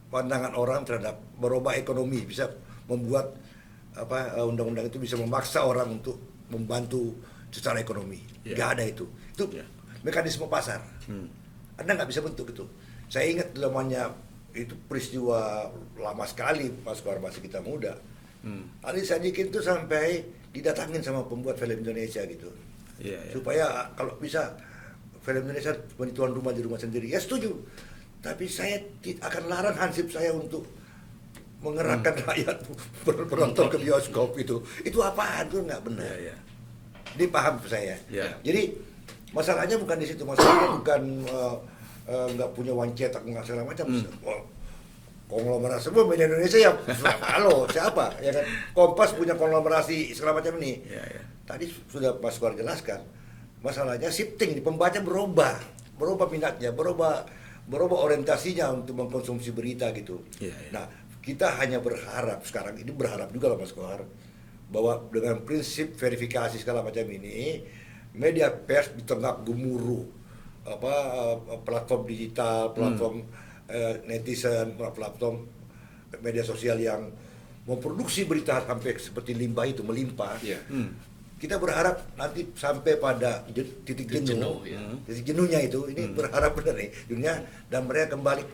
pandangan orang terhadap, merubah ekonomi, bisa membuat undang-undang itu bisa memaksa orang untuk membantu secara ekonomi. Nggak ada itu. Itu mekanisme pasar. Anda nggak bisa bentuk itu. Saya ingat zamannya itu peristiwa lama sekali pas masih kita muda. Ali Sadikin itu sampai didatangin sama pembuat film Indonesia gitu. Supaya kalau bisa film Indonesia menjadi tuan rumah di rumah sendiri. Ya setuju. Tapi saya akan larang hansip saya untuk mengerahkan rakyat penonton ke bioskop itu. Itu apaan? Itu nggak benar. Ini paham saya. Jadi masalahnya bukan di situ. Masalahnya bukan nggak punya uang cetak nggak segala macam. Konglomerasi semua media Indonesia ya. Halo, siapa? Ya kan Kompas punya konglomerasi segala macam ini. Tadi sudah Mas Suar jelaskan. Masalahnya shifting di pembaca berubah minatnya, berubah orientasinya untuk mengkonsumsi berita gitu. Nah, kita hanya berharap sekarang ini juga loh Mas Kohar, bahwa dengan prinsip verifikasi segala macam ini, media pers di tengah gemuruh platform digital, platform netizen, platform media sosial yang memproduksi berita sampai seperti limbah itu melimpah. Kita berharap nanti sampai pada titik jenuhnya itu, ini berharap benar nih dunia dan mereka kembali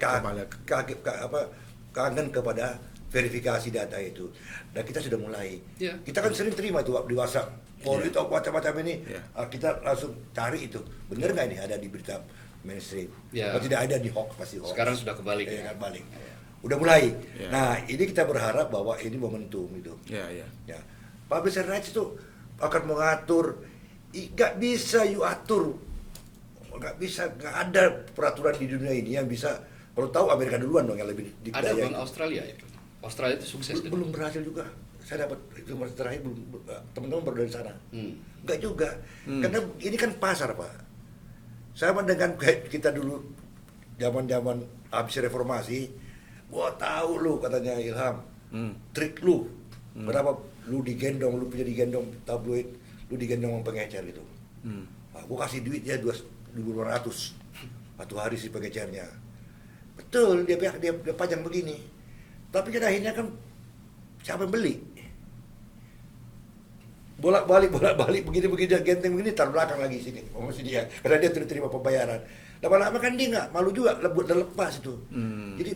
kangen kepada verifikasi data itu. Dan kita sudah mulai. Kita kan sering terima itu di WhatsApp. Polri itu macam-macam ini, kita langsung cari itu. Benar nggak ini ada di berita mainstream? Kalau tidak ada di hoax, pasti hoax. Sekarang sudah kebalik. Balik. Udah mulai. Nah, ini kita berharap bahwa ini momentum itu. Publisher rights itu akan mengatur, nggak bisa atur, nggak ada peraturan di dunia ini yang bisa. Kalau tahu Amerika duluan dong yang lebih dikdaya. Ada Bang Australia itu. Australia itu sukses. Belum berhasil juga. Saya dapat informasi terakhir teman-teman baru dari sana. Enggak juga. Karena ini kan pasar, Pak. Sama dengan kita dulu zaman-zaman habis reformasi, gua tahu lu katanya Ilham. Trik lu. Berapa lu digendong, lu punya digendong tabloid, lu digendong sama pengecer gitu. Nah, gua kasih duit dia 2.200 satu hari si pengecernya. Betul, dia pajang begini. Tapi kan akhirnya kan siapa yang beli? Bolak-balik begini genteng begini taruh belakang lagi sini. Masih dia karena dia terima pembayaran. Lama-lama kan dia nggak malu juga dan lepas itu. Jadi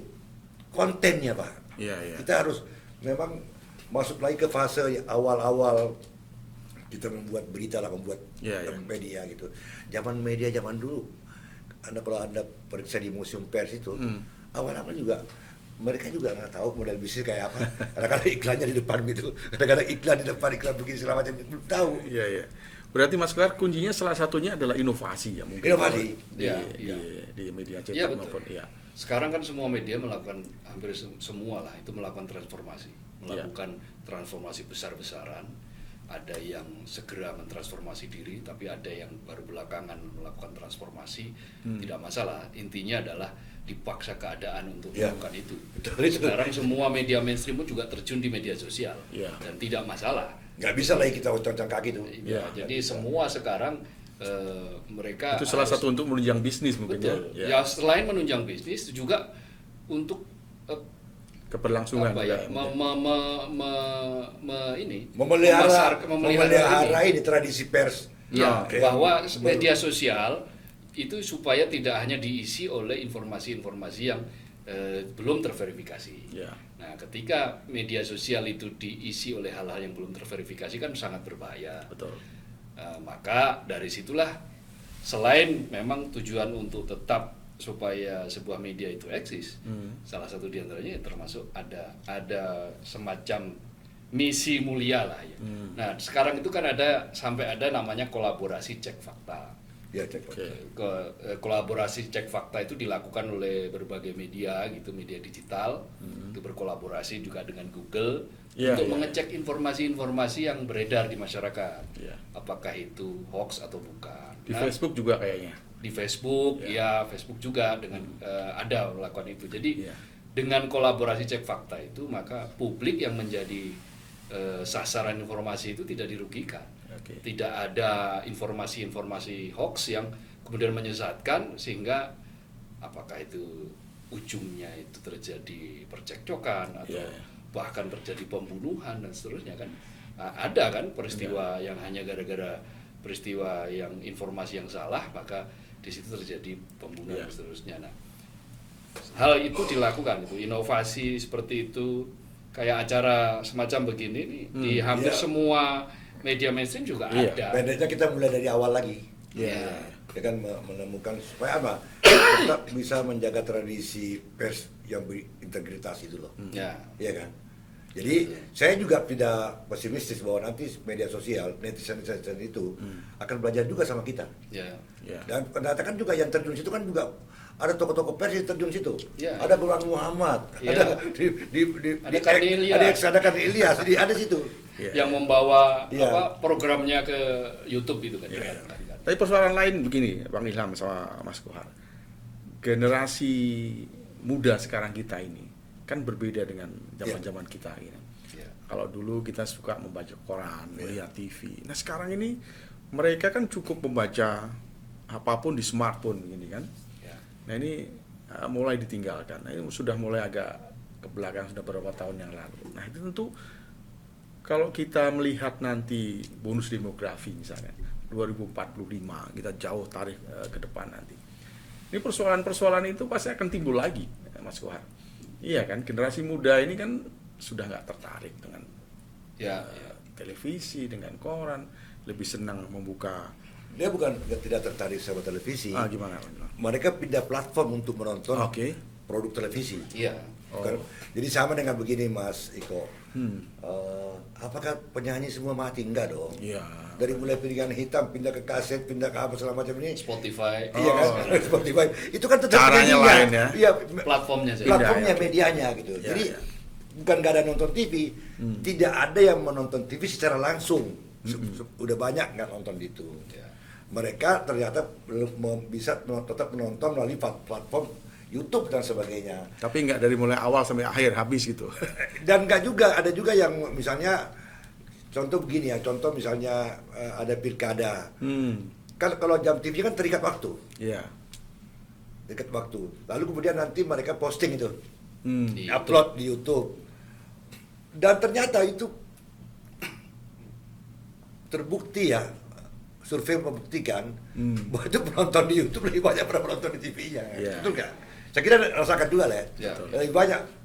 kontennya Pak. Kita harus memang masuk lagi ke fase awal-awal kita membuat berita lah, membuat media gitu. Zaman media zaman dulu. Kalau Anda periksa di museum pers itu, awal-awal juga mereka juga nggak tahu model bisnis kayak apa. Kadang-kadang iklannya di depan gitu, kadang-kadang iklan begini segala macam, belum tahu. Berarti Mas Kohar kuncinya salah satunya adalah inovasi ya mungkin. Inovasi. Di media cetak maupun Sekarang kan semua media melakukan hampir semua lah itu melakukan transformasi, transformasi besar-besaran. Ada yang segera mentransformasi diri, tapi ada yang baru belakangan melakukan transformasi. Tidak masalah, intinya adalah dipaksa keadaan untuk melakukan itu. Sekarang semua media mainstream pun juga terjun di media sosial, dan tidak masalah. Nggak bisa lagi kita uncang kaki itu. Jadi semua sekarang mereka itu salah satu untuk menunjang bisnis mungkin. Betul. Ya selain menunjang bisnis juga untuk keberlangsungan memelihara ini tradisi pers. Bahwa media sosial itu supaya tidak hanya diisi oleh informasi-informasi yang belum terverifikasi. Nah, ketika media sosial itu diisi oleh hal-hal yang belum terverifikasi kan sangat berbahaya. Betul. Maka dari situlah selain memang tujuan untuk tetap supaya sebuah media itu eksis, salah satu diantaranya termasuk ada semacam misi mulia lah ya. Nah sekarang itu kan sampai ada namanya kolaborasi cek fakta. Kolaborasi cek fakta itu dilakukan oleh berbagai media gitu, media digital itu berkolaborasi juga dengan Google untuk mengecek informasi-informasi yang beredar di masyarakat, apakah itu hoax atau bukan. Di Facebook juga kayaknya. Di Facebook, Facebook juga dengan ada melakukan itu. Jadi dengan kolaborasi cek fakta itu maka publik yang menjadi sasaran informasi itu tidak dirugikan. Tidak ada informasi-informasi hoax yang kemudian menyesatkan sehingga apakah itu ujungnya itu terjadi percekcokan atau bahkan terjadi pembunuhan dan seterusnya kan. Ada kan peristiwa yang hanya gara-gara peristiwa yang informasi yang salah maka di situ terjadi pembunuhan dan seterusnya. Nah, hal itu dilakukan, itu inovasi seperti itu kayak acara semacam begini nih di hampir semua media mainstream juga ada. Bedanya kita mulai dari awal lagi. Ya kan menemukan supaya apa? Tetap bisa menjaga tradisi pers yang berintegritas itu loh. Iya kan? Jadi saya juga tidak pesimistis bahwa nanti media sosial, netizen itu akan belajar juga sama kita. Dan ternyata kan juga yang terjun situ kan juga ada tokoh-tokoh pers yang terjun situ. Ada Gulang Muhammad, ada ada Karni Ilyas, ada situ. Yang membawa programnya ke YouTube itu kan. Tapi persoalan lain begini, Bang Ilham sama Mas Kohar. Generasi muda sekarang kita ini kan berbeda dengan zaman-zaman kita ini. Kalau dulu kita suka membaca koran, melihat TV. Nah sekarang ini mereka kan cukup membaca apapun di smartphone begini kan. Nah ini mulai ditinggalkan. Nah, ini sudah mulai agak ke belakang, sudah beberapa tahun yang lalu. Nah itu tentu kalau kita melihat nanti bonus demografi misalnya 2045 kita jauh tarik ke depan nanti. Ini persoalan-persoalan itu pasti akan timbul lagi, Mas Kohar. Iya kan, generasi muda ini kan sudah nggak tertarik dengan televisi, dengan koran, lebih senang membuka. Dia bukan tidak tertarik sama televisi. Gimana? Mereka pindah platform untuk menonton produk televisi. Jadi sama dengan begini Mas Iko. Apakah penyanyi semua mati? Enggak dong. Dari mulai piringan hitam pindah ke kaset, pindah ke apa segala macam ini. Spotify. Iya kan? Spotify. Itu kan tetap caranya lain ya. Iya, platformnya medianya gitu. Jadi bukan nggak ada nonton TV, tidak ada yang menonton TV secara langsung. Udah banyak nggak nonton itu. Mereka ternyata bisa tetap menonton melalui platform YouTube dan sebagainya. Tapi nggak dari mulai awal sampai akhir habis gitu. Dan nggak juga, ada juga yang misalnya contoh begini ya, contoh misalnya ada pilkada. Kan kalau jam TV kan terikat waktu. Terikat waktu. Lalu kemudian nanti mereka posting itu, upload di YouTube. Dan ternyata itu terbukti ya. Survei membuktikan bahwa itu penonton di YouTube lebih banyak daripada penonton di TV-nya. Betul nggak? Saya kira rasakan juga lah ya. Lebih banyak.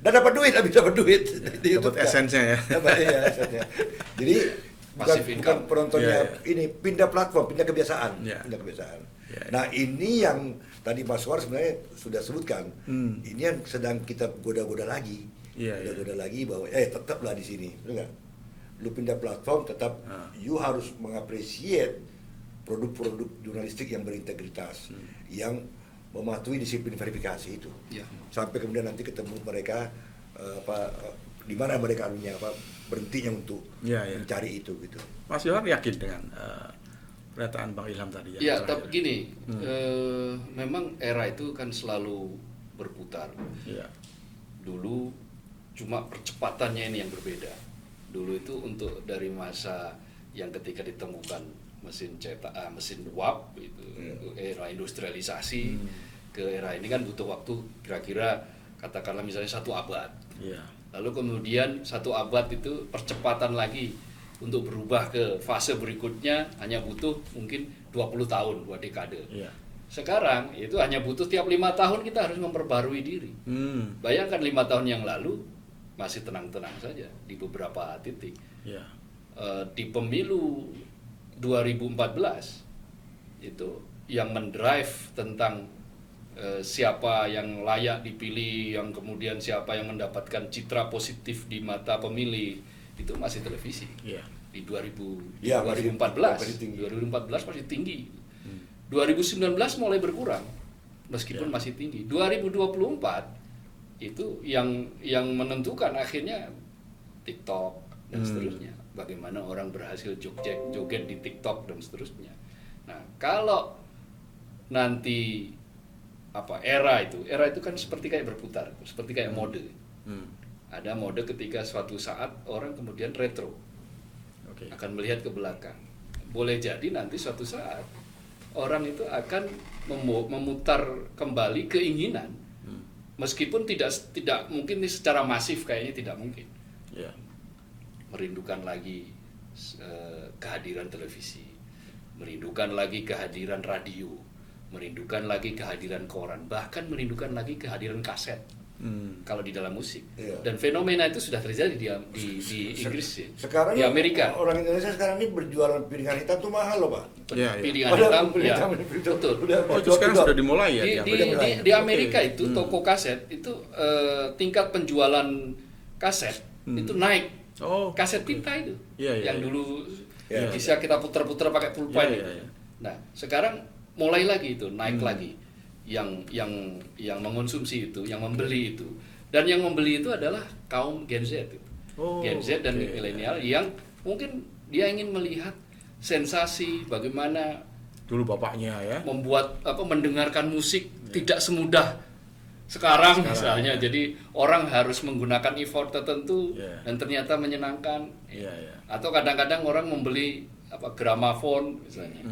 Dan dapat duit, lebih dapat duit di YouTube. Dapat esensinya ya. Esensinya. Jadi bukan penontonnya ini pindah platform, pindah kebiasaan. Pindah kebiasaan. Nah ini yang tadi Mas War sebenarnya sudah sebutkan. Ini yang sedang kita goda-goda lagi. Goda-goda lagi bahwa tetaplah di sini. Betul nggak? Lu pindah platform tetap you harus mengapresiasi produk-produk jurnalistik yang berintegritas, yang mematuhi disiplin verifikasi itu. Sampai kemudian nanti ketemu mereka di mana mereka berhentinya untuk mencari itu gitu. Mas Yohan yakin dengan pernyataan Bang Ilham tadi ya? Tapi gini, memang era itu kan selalu berputar. Dulu cuma percepatannya ini yang berbeda. Dulu itu untuk dari masa yang ketika ditemukan mesin cetak, mesin uap itu era industrialisasi ke era ini kan butuh waktu kira-kira katakanlah misalnya 1 abad. Lalu kemudian 1 abad itu percepatan lagi untuk berubah ke fase berikutnya hanya butuh mungkin 20 tahun, 2 dekade. Sekarang itu hanya butuh tiap 5 tahun kita harus memperbarui diri. Bayangkan 5 tahun yang lalu masih tenang-tenang saja di beberapa titik. Di pemilu 2014 itu yang mendrive tentang siapa yang layak dipilih, yang kemudian siapa yang mendapatkan citra positif di mata pemilih itu masih televisi. Di 2014 masih tinggi. 2019 mulai berkurang meskipun masih tinggi. 2024 itu yang menentukan akhirnya TikTok dan seterusnya. Bagaimana orang berhasil joget di TikTok dan seterusnya. Nah, kalau nanti era itu kan seperti kayak berputar, seperti kayak mode. Ada mode ketika suatu saat orang kemudian retro. Akan melihat ke belakang. Boleh jadi nanti suatu saat orang itu akan memutar kembali keinginan meskipun tidak mungkin secara masif, kayaknya tidak mungkin. Ya. Merindukan lagi kehadiran televisi, merindukan lagi kehadiran radio, merindukan lagi kehadiran koran, bahkan merindukan lagi kehadiran kaset. Kalau di dalam musik. Iya. Dan fenomena itu sudah terjadi di Inggris ya. Sekarang Di Amerika. orang Indonesia sekarang ini berjualan piringan hitam tuh mahal loh, Pak. Iya, iya. Piringan Padahal hitam, piringan ya, hitam, betul. Oh, itu sekarang sudah dimulai ya? Di Amerika itu toko kaset itu tingkat penjualan kaset itu naik. Oh, Kaset pita itu, Iya, iya, yang iya. dulu Iya. bisa kita putar-putar pakai pulpen. Iya, itu. iya, iya. Nah, sekarang mulai lagi itu naik lagi yang mengonsumsi itu, yang membeli itu. Dan yang membeli itu adalah kaum Gen Z itu. Oh, Gen Z dan oke. milenial yang mungkin dia ingin melihat sensasi bagaimana Dulu bapaknya ya. membuat mendengarkan musik tidak semudah sekarang misalnya. ya. Jadi orang harus menggunakan effort tertentu Ya. dan ternyata menyenangkan. Iya, iya. Atau kadang-kadang orang membeli gramafon misalnya,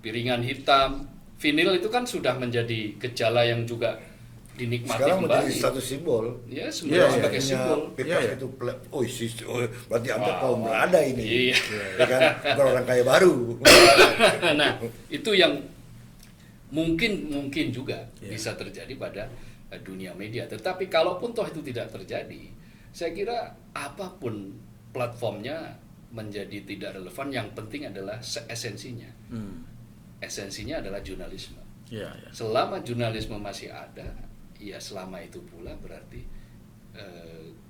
piringan hitam, vinil itu kan sudah menjadi gejala yang juga dinikmati Sekarang kembali. menjadi satu simbol. Ya, Iya, sebenarnya iya. sebagai simbol. Pipas Iya, iya. itu berarti Anda Wow. kaum berada ini. Iya. Ya kan? Bukan orang kaya baru. Nah, itu yang mungkin juga Ya. bisa terjadi pada dunia media. Tetapi kalaupun toh itu tidak terjadi, saya kira apapun platformnya menjadi tidak relevan. Yang penting adalah esensinya. Esensinya adalah jurnalisme. Iya, iya. Selama jurnalisme masih ada, ya selama itu pula berarti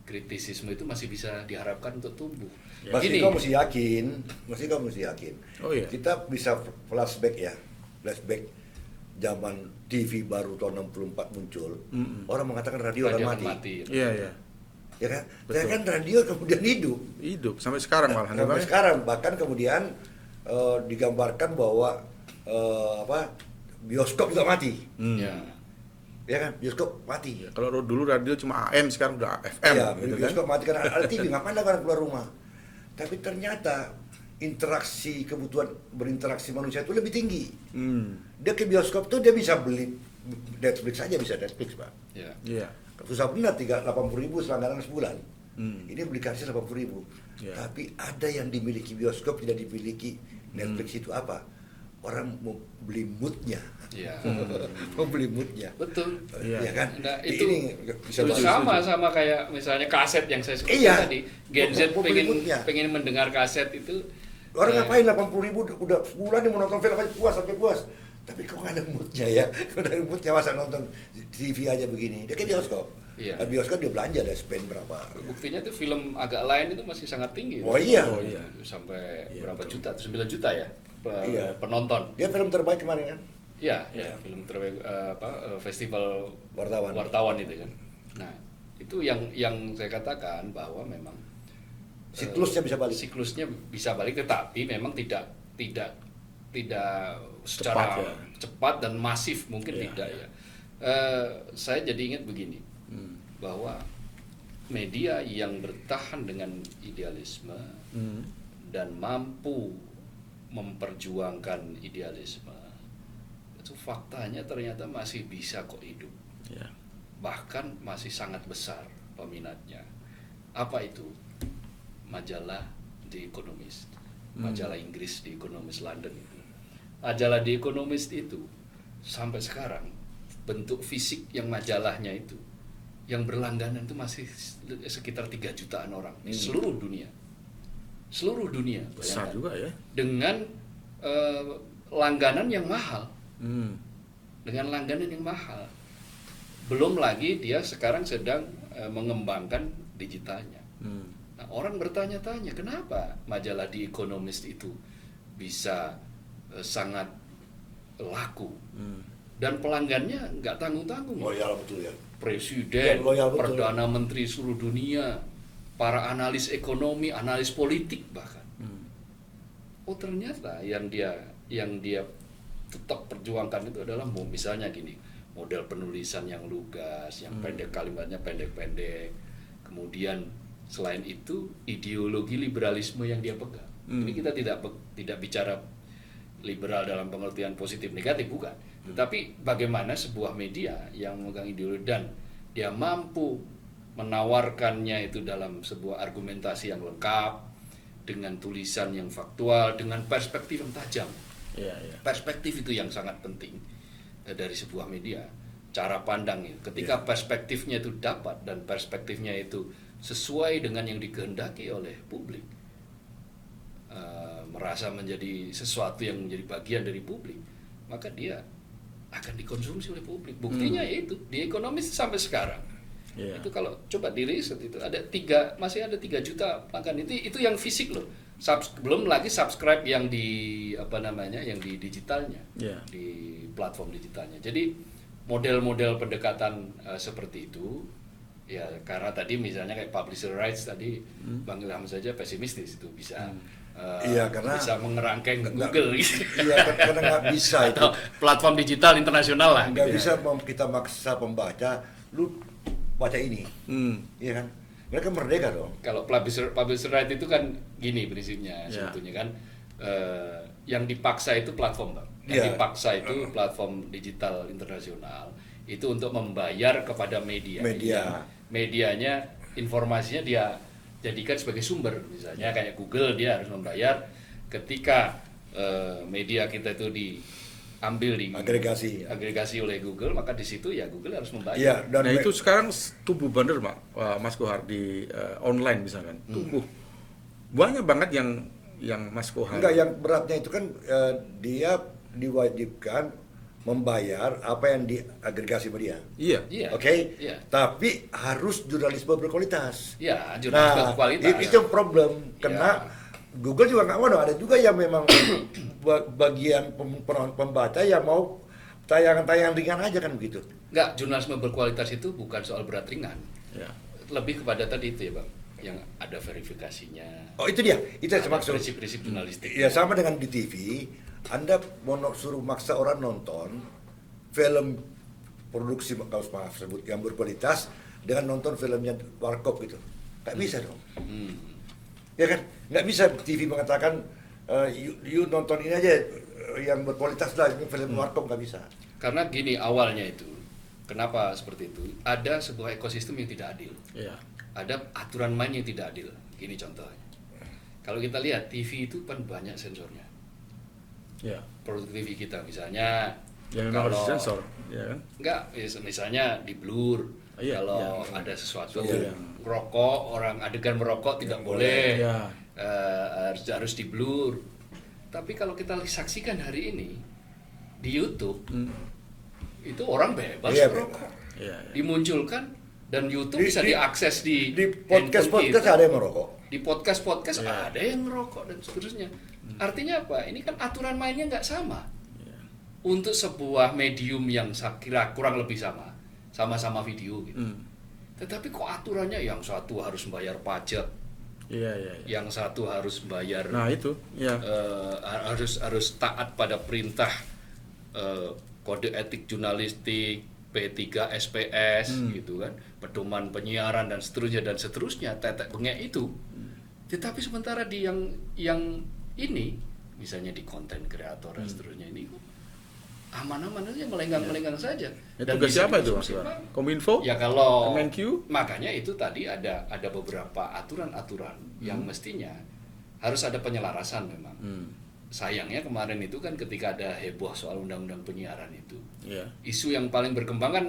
kritisisme itu masih bisa diharapkan untuk tumbuh. Masih kau mesti yakin. Oh, iya. Kita bisa flashback zaman TV baru tahun 64 muncul. Orang mengatakan radio akan Radio mati. akan mati. Iya, iya. Ya kan? Betul. Saya kan radio kemudian hidup. Hidup sampai sekarang malah. Sampai sekarang bahkan kemudian digambarkan bahwa bioskop juga mati. Ya. Ya kan? Bioskop mati. Kalau dulu radio cuma AM, sekarang udah FM Iya, gitu kan. bioskop mati karena ada TV, ngapain lah orang keluar rumah. Tapi ternyata kebutuhan berinteraksi manusia itu lebih tinggi. Dia ke bioskop tuh dia bisa beli Netflix aja, bisa Netflix, Pak. Ya. Iya. Susah benar 80.000 selanggaran sebulan. Ini beli karcis 80.000. Ya. Tapi ada yang dimiliki bioskop tidak dimiliki Netflix itu apa? Orang mau beli moodnya. Ya. Mau beli moodnya. Betul. Iya. Ya kan? Nah, itu bisa itu bagus. sama kayak misalnya kaset yang saya sebutkan Iya. tadi. Gen Z Mau beli moodnya. pengen mendengar kaset itu. Orang ngapain 80.000 udah sebulan nih mau nonton film aja puas sampai puas. Tapi kok nggak ada moodnya ya? Kok ada moodnya masa nonton TV aja begini? Dia ke bioskop. Iya. Nah, bioskop dia belanja, dia spend berapa? Buktinya tuh film agak lain itu masih sangat tinggi. Oh iya. Oh iya. Sampai Iya, berapa betul. juta? 9 juta ya Iya. penonton. Dia film terbaik kemarin kan? Iya, ya, film terbaik festival Wartawan. itu kan. Nah, itu yang saya katakan bahwa memang Siklusnya bisa balik. Siklusnya bisa balik, tetapi memang tidak secara Cepat, ya. cepat dan masif mungkin Iya, tidak iya. ya. Saya jadi ingat begini, bahwa media yang bertahan dengan idealisme dan mampu memperjuangkan idealisme itu faktanya ternyata masih bisa kok hidup, Iya. bahkan masih sangat besar peminatnya. Apa itu? Majalah The Economist, majalah Inggris The Economist London itu. Majalah The Economist itu sampai sekarang bentuk fisik yang majalahnya itu yang berlangganan itu masih sekitar 3 jutaan orang di seluruh dunia. Seluruh dunia, Besar bayangkan. juga ya. Dengan langganan yang mahal. Dengan langganan yang mahal. Belum lagi dia sekarang sedang mengembangkan digitalnya. Nah, orang bertanya-tanya kenapa majalah The Economist itu bisa sangat laku dan pelanggannya nggak tanggung-tanggung. Loyal betul ya. Presiden, Ya, loyal betul. perdana menteri seluruh dunia, para analis ekonomi, analis politik bahkan. Oh ternyata yang dia tetap perjuangkan itu adalah misalnya gini, model penulisan yang lugas, yang pendek, kalimatnya pendek-pendek. Kemudian selain itu ideologi liberalisme yang dia pegang. Ini kita tidak bicara liberal dalam pengertian positif negatif, bukan. Tetapi bagaimana sebuah media yang memegang ideologi dan dia mampu menawarkannya itu dalam sebuah argumentasi yang lengkap, dengan tulisan yang faktual, dengan perspektif yang tajam. Perspektif itu yang sangat penting dari sebuah media. Cara pandangnya, ketika perspektifnya itu dapat dan perspektifnya itu sesuai dengan yang dikehendaki oleh publik, merasa menjadi sesuatu yang menjadi bagian dari publik, maka dia akan dikonsumsi oleh publik. Buktinya yaitu di Ekonomis sampai sekarang. Itu kalau coba diriset itu masih ada 3 juta pelanggan. Itu yang fisik loh. Belum lagi subscribe yang di yang di digitalnya, di platform digitalnya. Jadi model-model pendekatan seperti itu, ya karena tadi misalnya kayak publisher rights tadi, Bang Ilham saja pesimistis itu bisa karena bisa mengerangkeng Google gitu. Iya, karena nggak bisa itu. Atau platform digital internasional lah. Nggak gitu bisa kita maksa pembaca, lu baca ini, iya kan? Mereka merdeka dong. Kalau publisher right itu kan gini prinsipnya sebetulnya kan, yang dipaksa itu platform, Bang. Yang dipaksa itu platform digital internasional itu untuk membayar kepada media. Medianya informasinya dia jadikan sebagai sumber, misalnya kayak Google, dia harus membayar ketika media kita itu diambil di agregasi oleh Google, maka di situ ya Google harus membayar. Iya, dan itu sekarang tumbuh bener Mas Kohar di online misalkan, tumbuh banyak banget yang Mas Kohar. Enggak, yang beratnya itu kan dia diwajibkan membayar apa yang diagregasi media. Iya. Oke? Iya. Tapi harus jurnalisme berkualitas. Ya, jurnalisme berkualitas. Itu problem. Karena Google juga nggak mau dong. Ada juga yang memang bagian pembaca yang mau tayangan-tayangan ringan aja kan begitu. Enggak, jurnalisme berkualitas itu bukan soal berat ringan. Lebih kepada tadi itu ya Bang, yang ada verifikasinya. Oh itu dia, itu yang saya maksud. Prinsip-prinsip jurnalistik. Ya sama dengan di TV, Anda mau suruh maksa orang nonton film produksi kalau maaf sebut yang berkualitas dengan nonton filmnya warkop gitu, nggak bisa dong. Ya kan, nggak bisa TV mengatakan you nonton ini aja yang berkualitas lah, ini film warkop, nggak bisa. Karena gini awalnya itu, kenapa seperti itu? Ada sebuah ekosistem yang tidak adil. Ada aturan main yang tidak adil. Gini contohnya, kalau kita lihat TV itu kan banyak sensornya. Produk TV kita misalnya yang harus sensor, ya kan? Enggak, misalnya di blur. Kalau ada sesuatu merokok, orang adegan merokok tidak boleh, harus di blur. Tapi kalau kita saksikan hari ini di YouTube, itu orang bebas merokok, dimunculkan dan YouTube bisa diakses di podcast ada yang merokok. Di podcast ada yang merokok dan seterusnya. Artinya apa? Ini kan aturan mainnya nggak sama. Untuk sebuah medium yang saya kira kurang lebih sama-sama video gitu. Tetapi kok aturannya yang satu harus membayar pajak, yang satu harus bayar. Nah itu, harus taat pada perintah kode etik jurnalistik, P3 SPS gitu kan, pedoman penyiaran dan seterusnya, tetek bengek itu. Tetapi sementara di yang ini, misalnya di konten kreator dan seterusnya ini aman-aman aja, melenggang-melenggang saja. Dan tugas siapa itu Mas? Kominfo? Ya kalau Kemenq? Makanya itu tadi ada beberapa aturan-aturan yang mestinya harus ada penyelarasan memang. Sayangnya kemarin itu kan ketika ada heboh soal undang-undang penyiaran itu, isu yang paling berkembang kan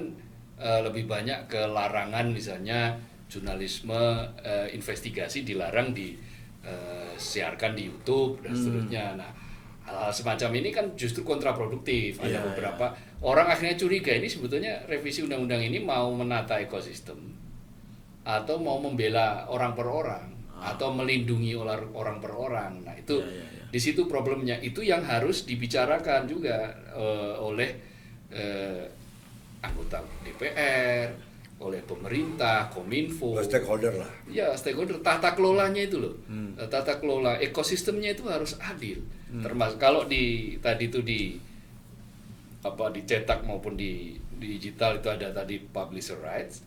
lebih banyak ke larangan misalnya jurnalisme investigasi dilarang disiarkan di YouTube dan seterusnya. Nah, hal-hal semacam ini kan justru kontraproduktif. Ada beberapa orang akhirnya curiga ini sebetulnya revisi undang-undang ini mau menata ekosistem atau mau membela orang per orang atau melindungi orang per orang. Nah, itu di situ problemnya. Itu yang harus dibicarakan juga oleh anggota DPR, oleh pemerintah, Kominfo, stakeholder lah. Ya, stakeholder, tata kelolanya itu loh. Tata kelola ekosistemnya itu harus adil. Termasuk kalau tadi itu dicetak maupun di digital itu ada tadi publisher rights.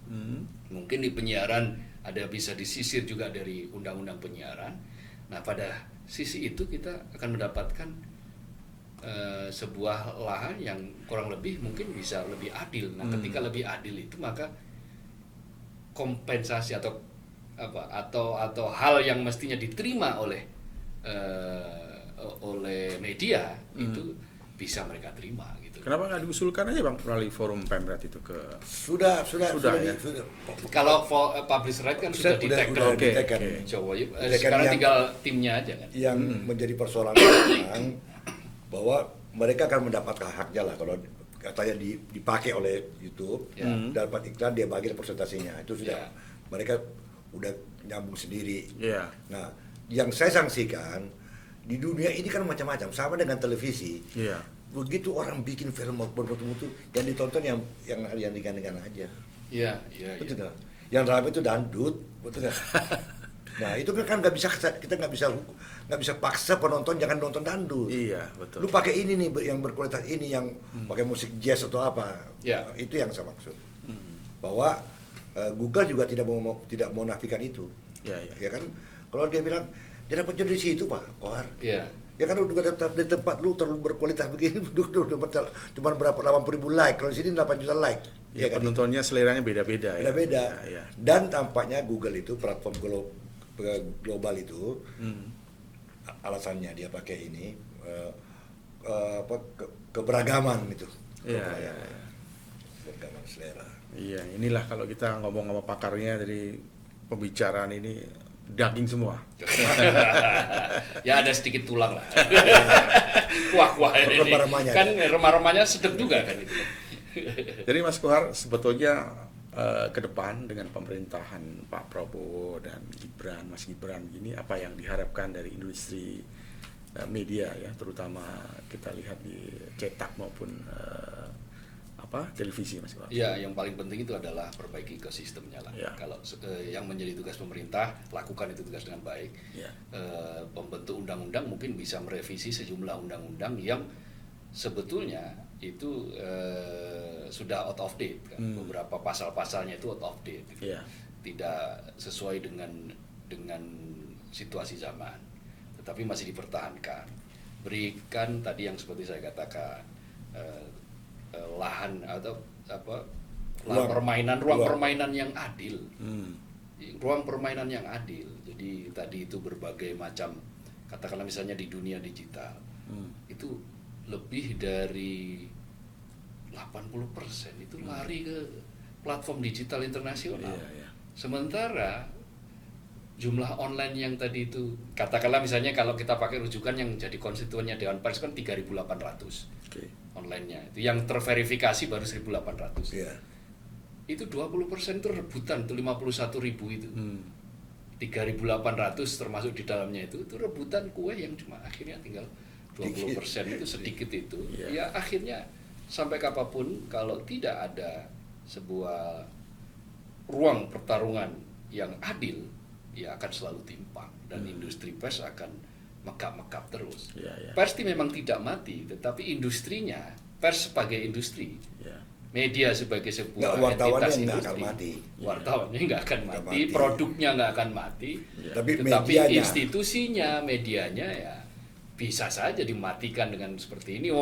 Mungkin di penyiaran ada bisa disisir juga dari undang-undang penyiaran. Nah, pada sisi itu kita akan mendapatkan sebuah lahan yang kurang lebih mungkin bisa lebih adil. Nah, ketika lebih adil itu maka kompensasi atau hal yang mestinya diterima oleh media itu bisa mereka terima gitu. Kenapa nggak diusulkan aja Bang melalui forum Pemret itu ke Sudah ya? Kalau publish right kan sudah di-tag Oke. sekarang tinggal timnya aja kan. Yang menjadi persoalan sekarang bahwa mereka akan mendapatkan haknya lah kalau katanya dipakai oleh YouTube, dapat iklan dia bagi persentasenya. Itu sudah mereka udah nyambung sendiri. Nah, yang saya sanksikan di dunia ini kan macam-macam, sama dengan televisi. Begitu orang bikin film bermutu-mutu, yang ditonton yang ringan-ringan aja. Iya. Betul nggak? Yang rame itu dangdut, betul nggak? Nah itu kan nggak bisa, kita nggak bisa paksa penonton jangan nonton dangdut. Iya, betul. Lu pakai ini nih yang berkualitas ini, yang pakai musik jazz atau apa. Itu yang saya maksud. Bahwa Google juga tidak mau nafikan itu. Ya kan? Kalau dia bilang dia dapat jodoh di situ Pak Kohar. Ya kan udah tetap di tempat lu terlalu berkualitas begini, cuma berapa 80.000 like, kalau di sini 8 juta like. Ya, kan? Penontonnya seleranya beda-beda. Beda-beda. Dan tampaknya Google itu platform global itu alasannya dia pakai ini keberagaman itu. Keberagaman selera. Iya, inilah kalau kita ngomong sama pakarnya dari pembicaraan ini daging semua. Ya ada sedikit tulang lah. Kuah-kuah ini. Remah-remahnya. Kan remah-remahnya sedap juga kan itu. Jadi Mas Kohar sebetulnya ke depan dengan pemerintahan Pak Prabowo dan Mas Gibran ini apa yang diharapkan dari industri media ya, terutama kita lihat di cetak maupun televisi Mas Kohar. Ya, yang paling penting itu adalah perbaiki ekosistemnya lah. Kalau yang menjadi tugas pemerintah, lakukan itu tugas dengan baik. Pembentuk undang-undang mungkin bisa merevisi sejumlah undang-undang yang sebetulnya itu sudah out of date kan. Beberapa pasal-pasalnya itu out of date. Tidak sesuai dengan situasi zaman. Tetapi masih dipertahankan. Berikan tadi yang seperti saya katakan, lahan atau ruang permainan yang adil. Ruang permainan yang adil. Jadi tadi itu berbagai macam, katakanlah misalnya di dunia digital. Itu lebih dari 80% itu lari ke platform digital internasional. Sementara jumlah online yang tadi itu, katakanlah misalnya kalau kita pakai rujukan yang jadi konstituennya Dewan Pers kan 3.800 online-nya. Itu yang terverifikasi baru 1.800. Itu 20% itu rebutan, itu 51.000 itu. 3.800 termasuk di dalamnya itu rebutan kue yang cuma akhirnya tinggal 20% itu sedikit itu. Ya akhirnya sampai kapanpun kalau tidak ada sebuah ruang pertarungan yang adil, ya akan selalu timpang dan industri pers akan megap-megap terus. Pers memang tidak mati, tetapi industrinya, pers sebagai industri, media sebagai sebuah entitas industri, wartawannya nggak akan mati, produknya nggak akan mati, tetapi institusinya, medianya ya bisa saja dimatikan dengan seperti ini.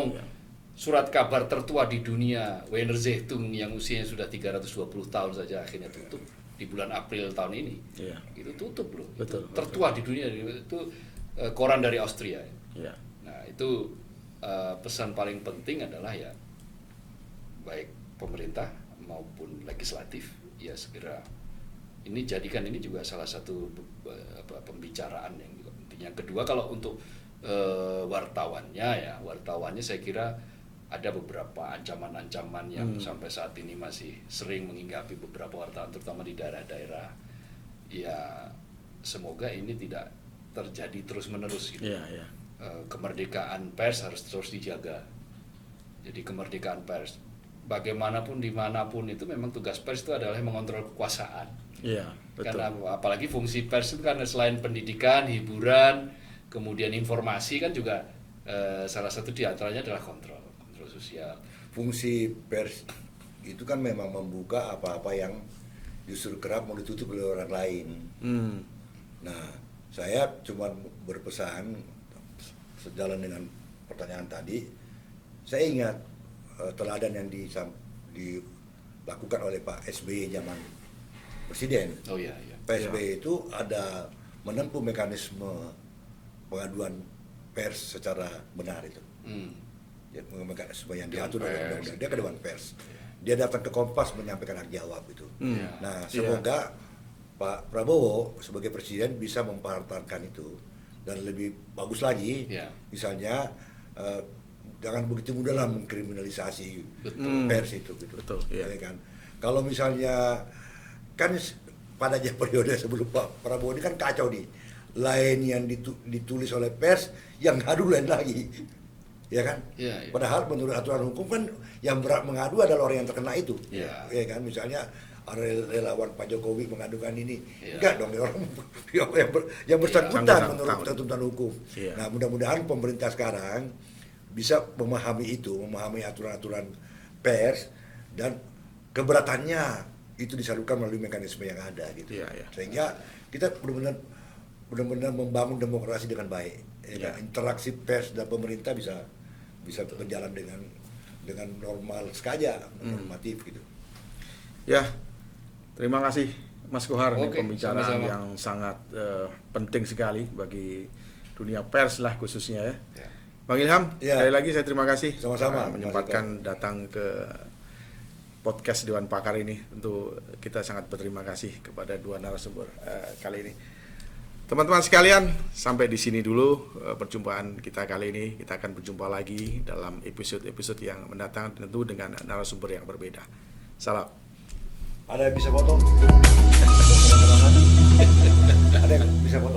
Surat kabar tertua di dunia, Wiener Zeitung yang usianya sudah 320 tahun saja akhirnya tutup di bulan April tahun ini. Itu tutup loh. Tertua di dunia itu koran dari Austria. Nah itu pesan paling penting adalah ya baik pemerintah maupun legislatif ya segera ini jadikan ini juga salah satu pembicaraan yang juga penting. Yang kedua kalau untuk wartawannya saya kira ada beberapa ancaman-ancaman yang sampai saat ini masih sering menghinggapi beberapa wartawan terutama di daerah-daerah. Ya semoga ini tidak terjadi terus-menerus gitu. Kemerdekaan pers harus terus dijaga. Jadi kemerdekaan pers bagaimanapun dimanapun itu memang tugas pers itu adalah mengontrol kekuasaan. Karena apalagi fungsi pers itu kan selain pendidikan, hiburan, kemudian informasi kan juga salah satu diantaranya adalah kontrol sosial. Fungsi pers itu kan memang membuka apa-apa yang justru kerap mau ditutup oleh orang lain. Nah, saya cuma berpesan sejalan dengan pertanyaan tadi. Saya ingat teladan yang dilakukan oleh Pak SBY zaman presiden. Oh iya, iya. PSBY itu ada menempuh mekanisme pengaduan pers secara benar itu. Ya, mekanisme yang diatur Dewan dalam Pers. undang-undang. Dia ke Dewan Pers. Dia datang ke Kompas menyampaikan hak jawab itu. Iya. Nah, Iya. semoga Pak Prabowo sebagai presiden bisa mempartarkan itu dan lebih bagus lagi. Iya. Misalnya jangan begitu mudah lah mengkriminalisasi Betul. pers itu gitu. Betul, iya. Ya kan. Kalau misalnya kan pada periode sebelum Pak Prabowo ini kan kacau nih. Lain yang ditulis oleh pers, yang ngadu lain lagi. Ya kan? Iya, iya. Padahal menurut aturan hukum kan yang berhak mengadu adalah orang yang terkena itu. Iya. Ya kan? Misalnya ada relawan Pak Jokowi mengadukan ini. Iya. Enggak dong, orang yang bersangkutan Iya. menurut tuntutan hukum. Iya. Nah, mudah-mudahan pemerintah sekarang bisa memahami itu, memahami aturan-aturan pers dan keberatannya itu disalurkan melalui mekanisme yang ada gitu. Iya, iya. Sehingga kita benar-benar membangun demokrasi dengan baik. Ya, kan? Iya. Interaksi pers dan pemerintah bisa berjalan dengan normal saja, normatif gitu. Ya, terima kasih Mas Kohar, ini Oke, pembicaraan sama-sama. yang sangat penting sekali bagi dunia pers lah khususnya ya. Ya. Bang Ilham, Ya. sekali lagi saya terima kasih Sama-sama. menyempatkan datang ke podcast Dewan Pakar ini. Tentu kita sangat berterima kasih kepada dua narasumber kali ini. Teman-teman sekalian, sampai di sini dulu perjumpaan kita kali ini. Kita akan berjumpa lagi dalam episode-episode yang mendatang, tentu dengan narasumber yang berbeda. Salam. Ada yang bisa foto? Ada yang bisa foto?